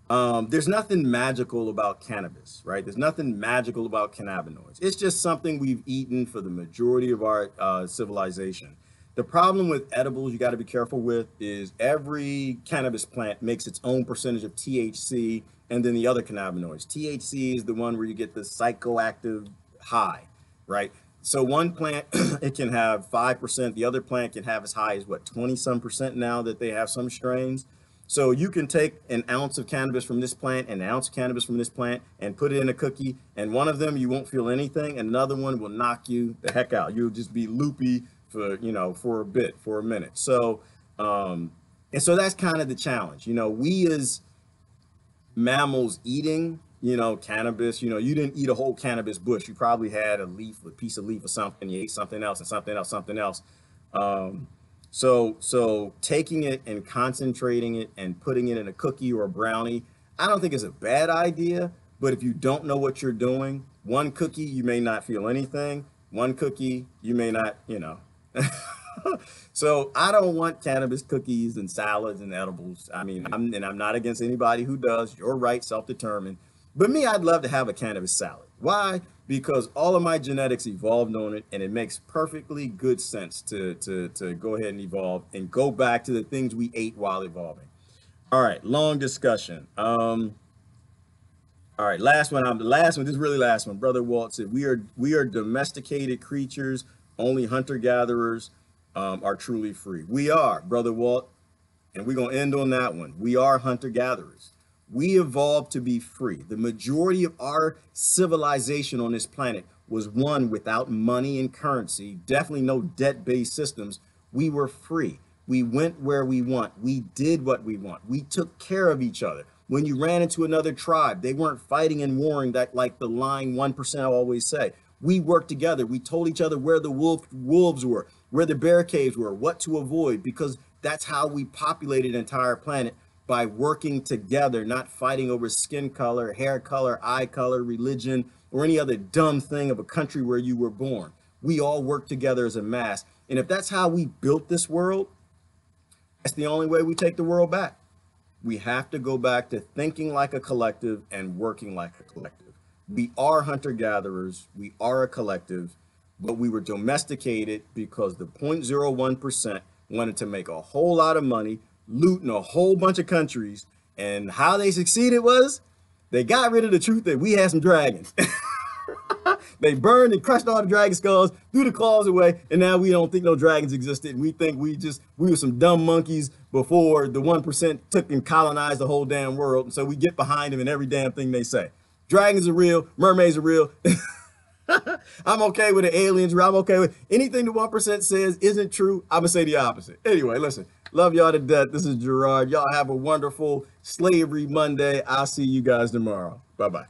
there's nothing magical about cannabis, right? There's nothing magical about cannabinoids. It's just something we've eaten for the majority of our civilization. The problem with edibles you got to be careful with is every cannabis plant makes its own percentage of THC and then the other cannabinoids. THC is the one where you get the psychoactive high, right? So one plant, it can have 5%. The other plant can have as high as what, 20 some percent now that they have some strains. So you can take an ounce of cannabis from this plant and an ounce of cannabis from this plant and put it in a cookie, and one of them you won't feel anything, and another one will knock you the heck out. You'll just be loopy for, you know, for a minute. So, and so that's kind of the challenge. You know, we as mammals eating, you know, cannabis, you know, you didn't eat a whole cannabis bush. You probably had a leaf, a piece of leaf or something. You ate something else and something else, something else. So taking it and concentrating it and putting it in a cookie or a brownie, I don't think is a bad idea. But if you don't know what you're doing, one cookie, you may not feel anything. One cookie, you may not, you know. So I don't want cannabis cookies and salads and edibles. I mean, I'm not against anybody who does. You're right, self-determined. But me, I'd love to have a cannabis salad. Why? Because all of my genetics evolved on it, and it makes perfectly good sense to go ahead and evolve and go back to the things we ate while evolving. All right, long discussion. All right, last one. This is really last one. Brother Walt said, we are domesticated creatures. Only hunter-gatherers are truly free. We are, Brother Walt, and we're going to end on that one. We are hunter-gatherers. We evolved to be free. The majority of our civilization on this planet was one without money and currency, definitely no debt-based systems. We were free. We went where we want. We did what we want. We took care of each other. When you ran into another tribe, they weren't fighting and warring that like the line 1% always say. We worked together. We told each other where the wolves were, where the bear caves were, what to avoid, because that's how we populated the entire planet, by working together, not fighting over skin color, hair color, eye color, religion, or any other dumb thing of a country where you were born. We all work together as a mass. And if that's how we built this world, that's the only way we take the world back. We have to go back to thinking like a collective and working like a collective. We are hunter-gatherers, we are a collective, but we were domesticated because the 0.01% wanted to make a whole lot of money, looting a whole bunch of countries, and how they succeeded was they got rid of the truth that we had some dragons. They burned and crushed all the dragon skulls, threw the claws away, and now we don't think no dragons existed, and we think we were some dumb monkeys before the 1% took and colonized the whole damn world, and so we get behind them in every damn thing they say. Dragons are real, mermaids are real. I'm okay with the aliens. I'm okay with anything the 1% says isn't true. I'm gonna say the opposite. Anyway, listen, love y'all to death. This is Gerard. Y'all have a wonderful Slavery Monday. I'll see you guys tomorrow. Bye-bye.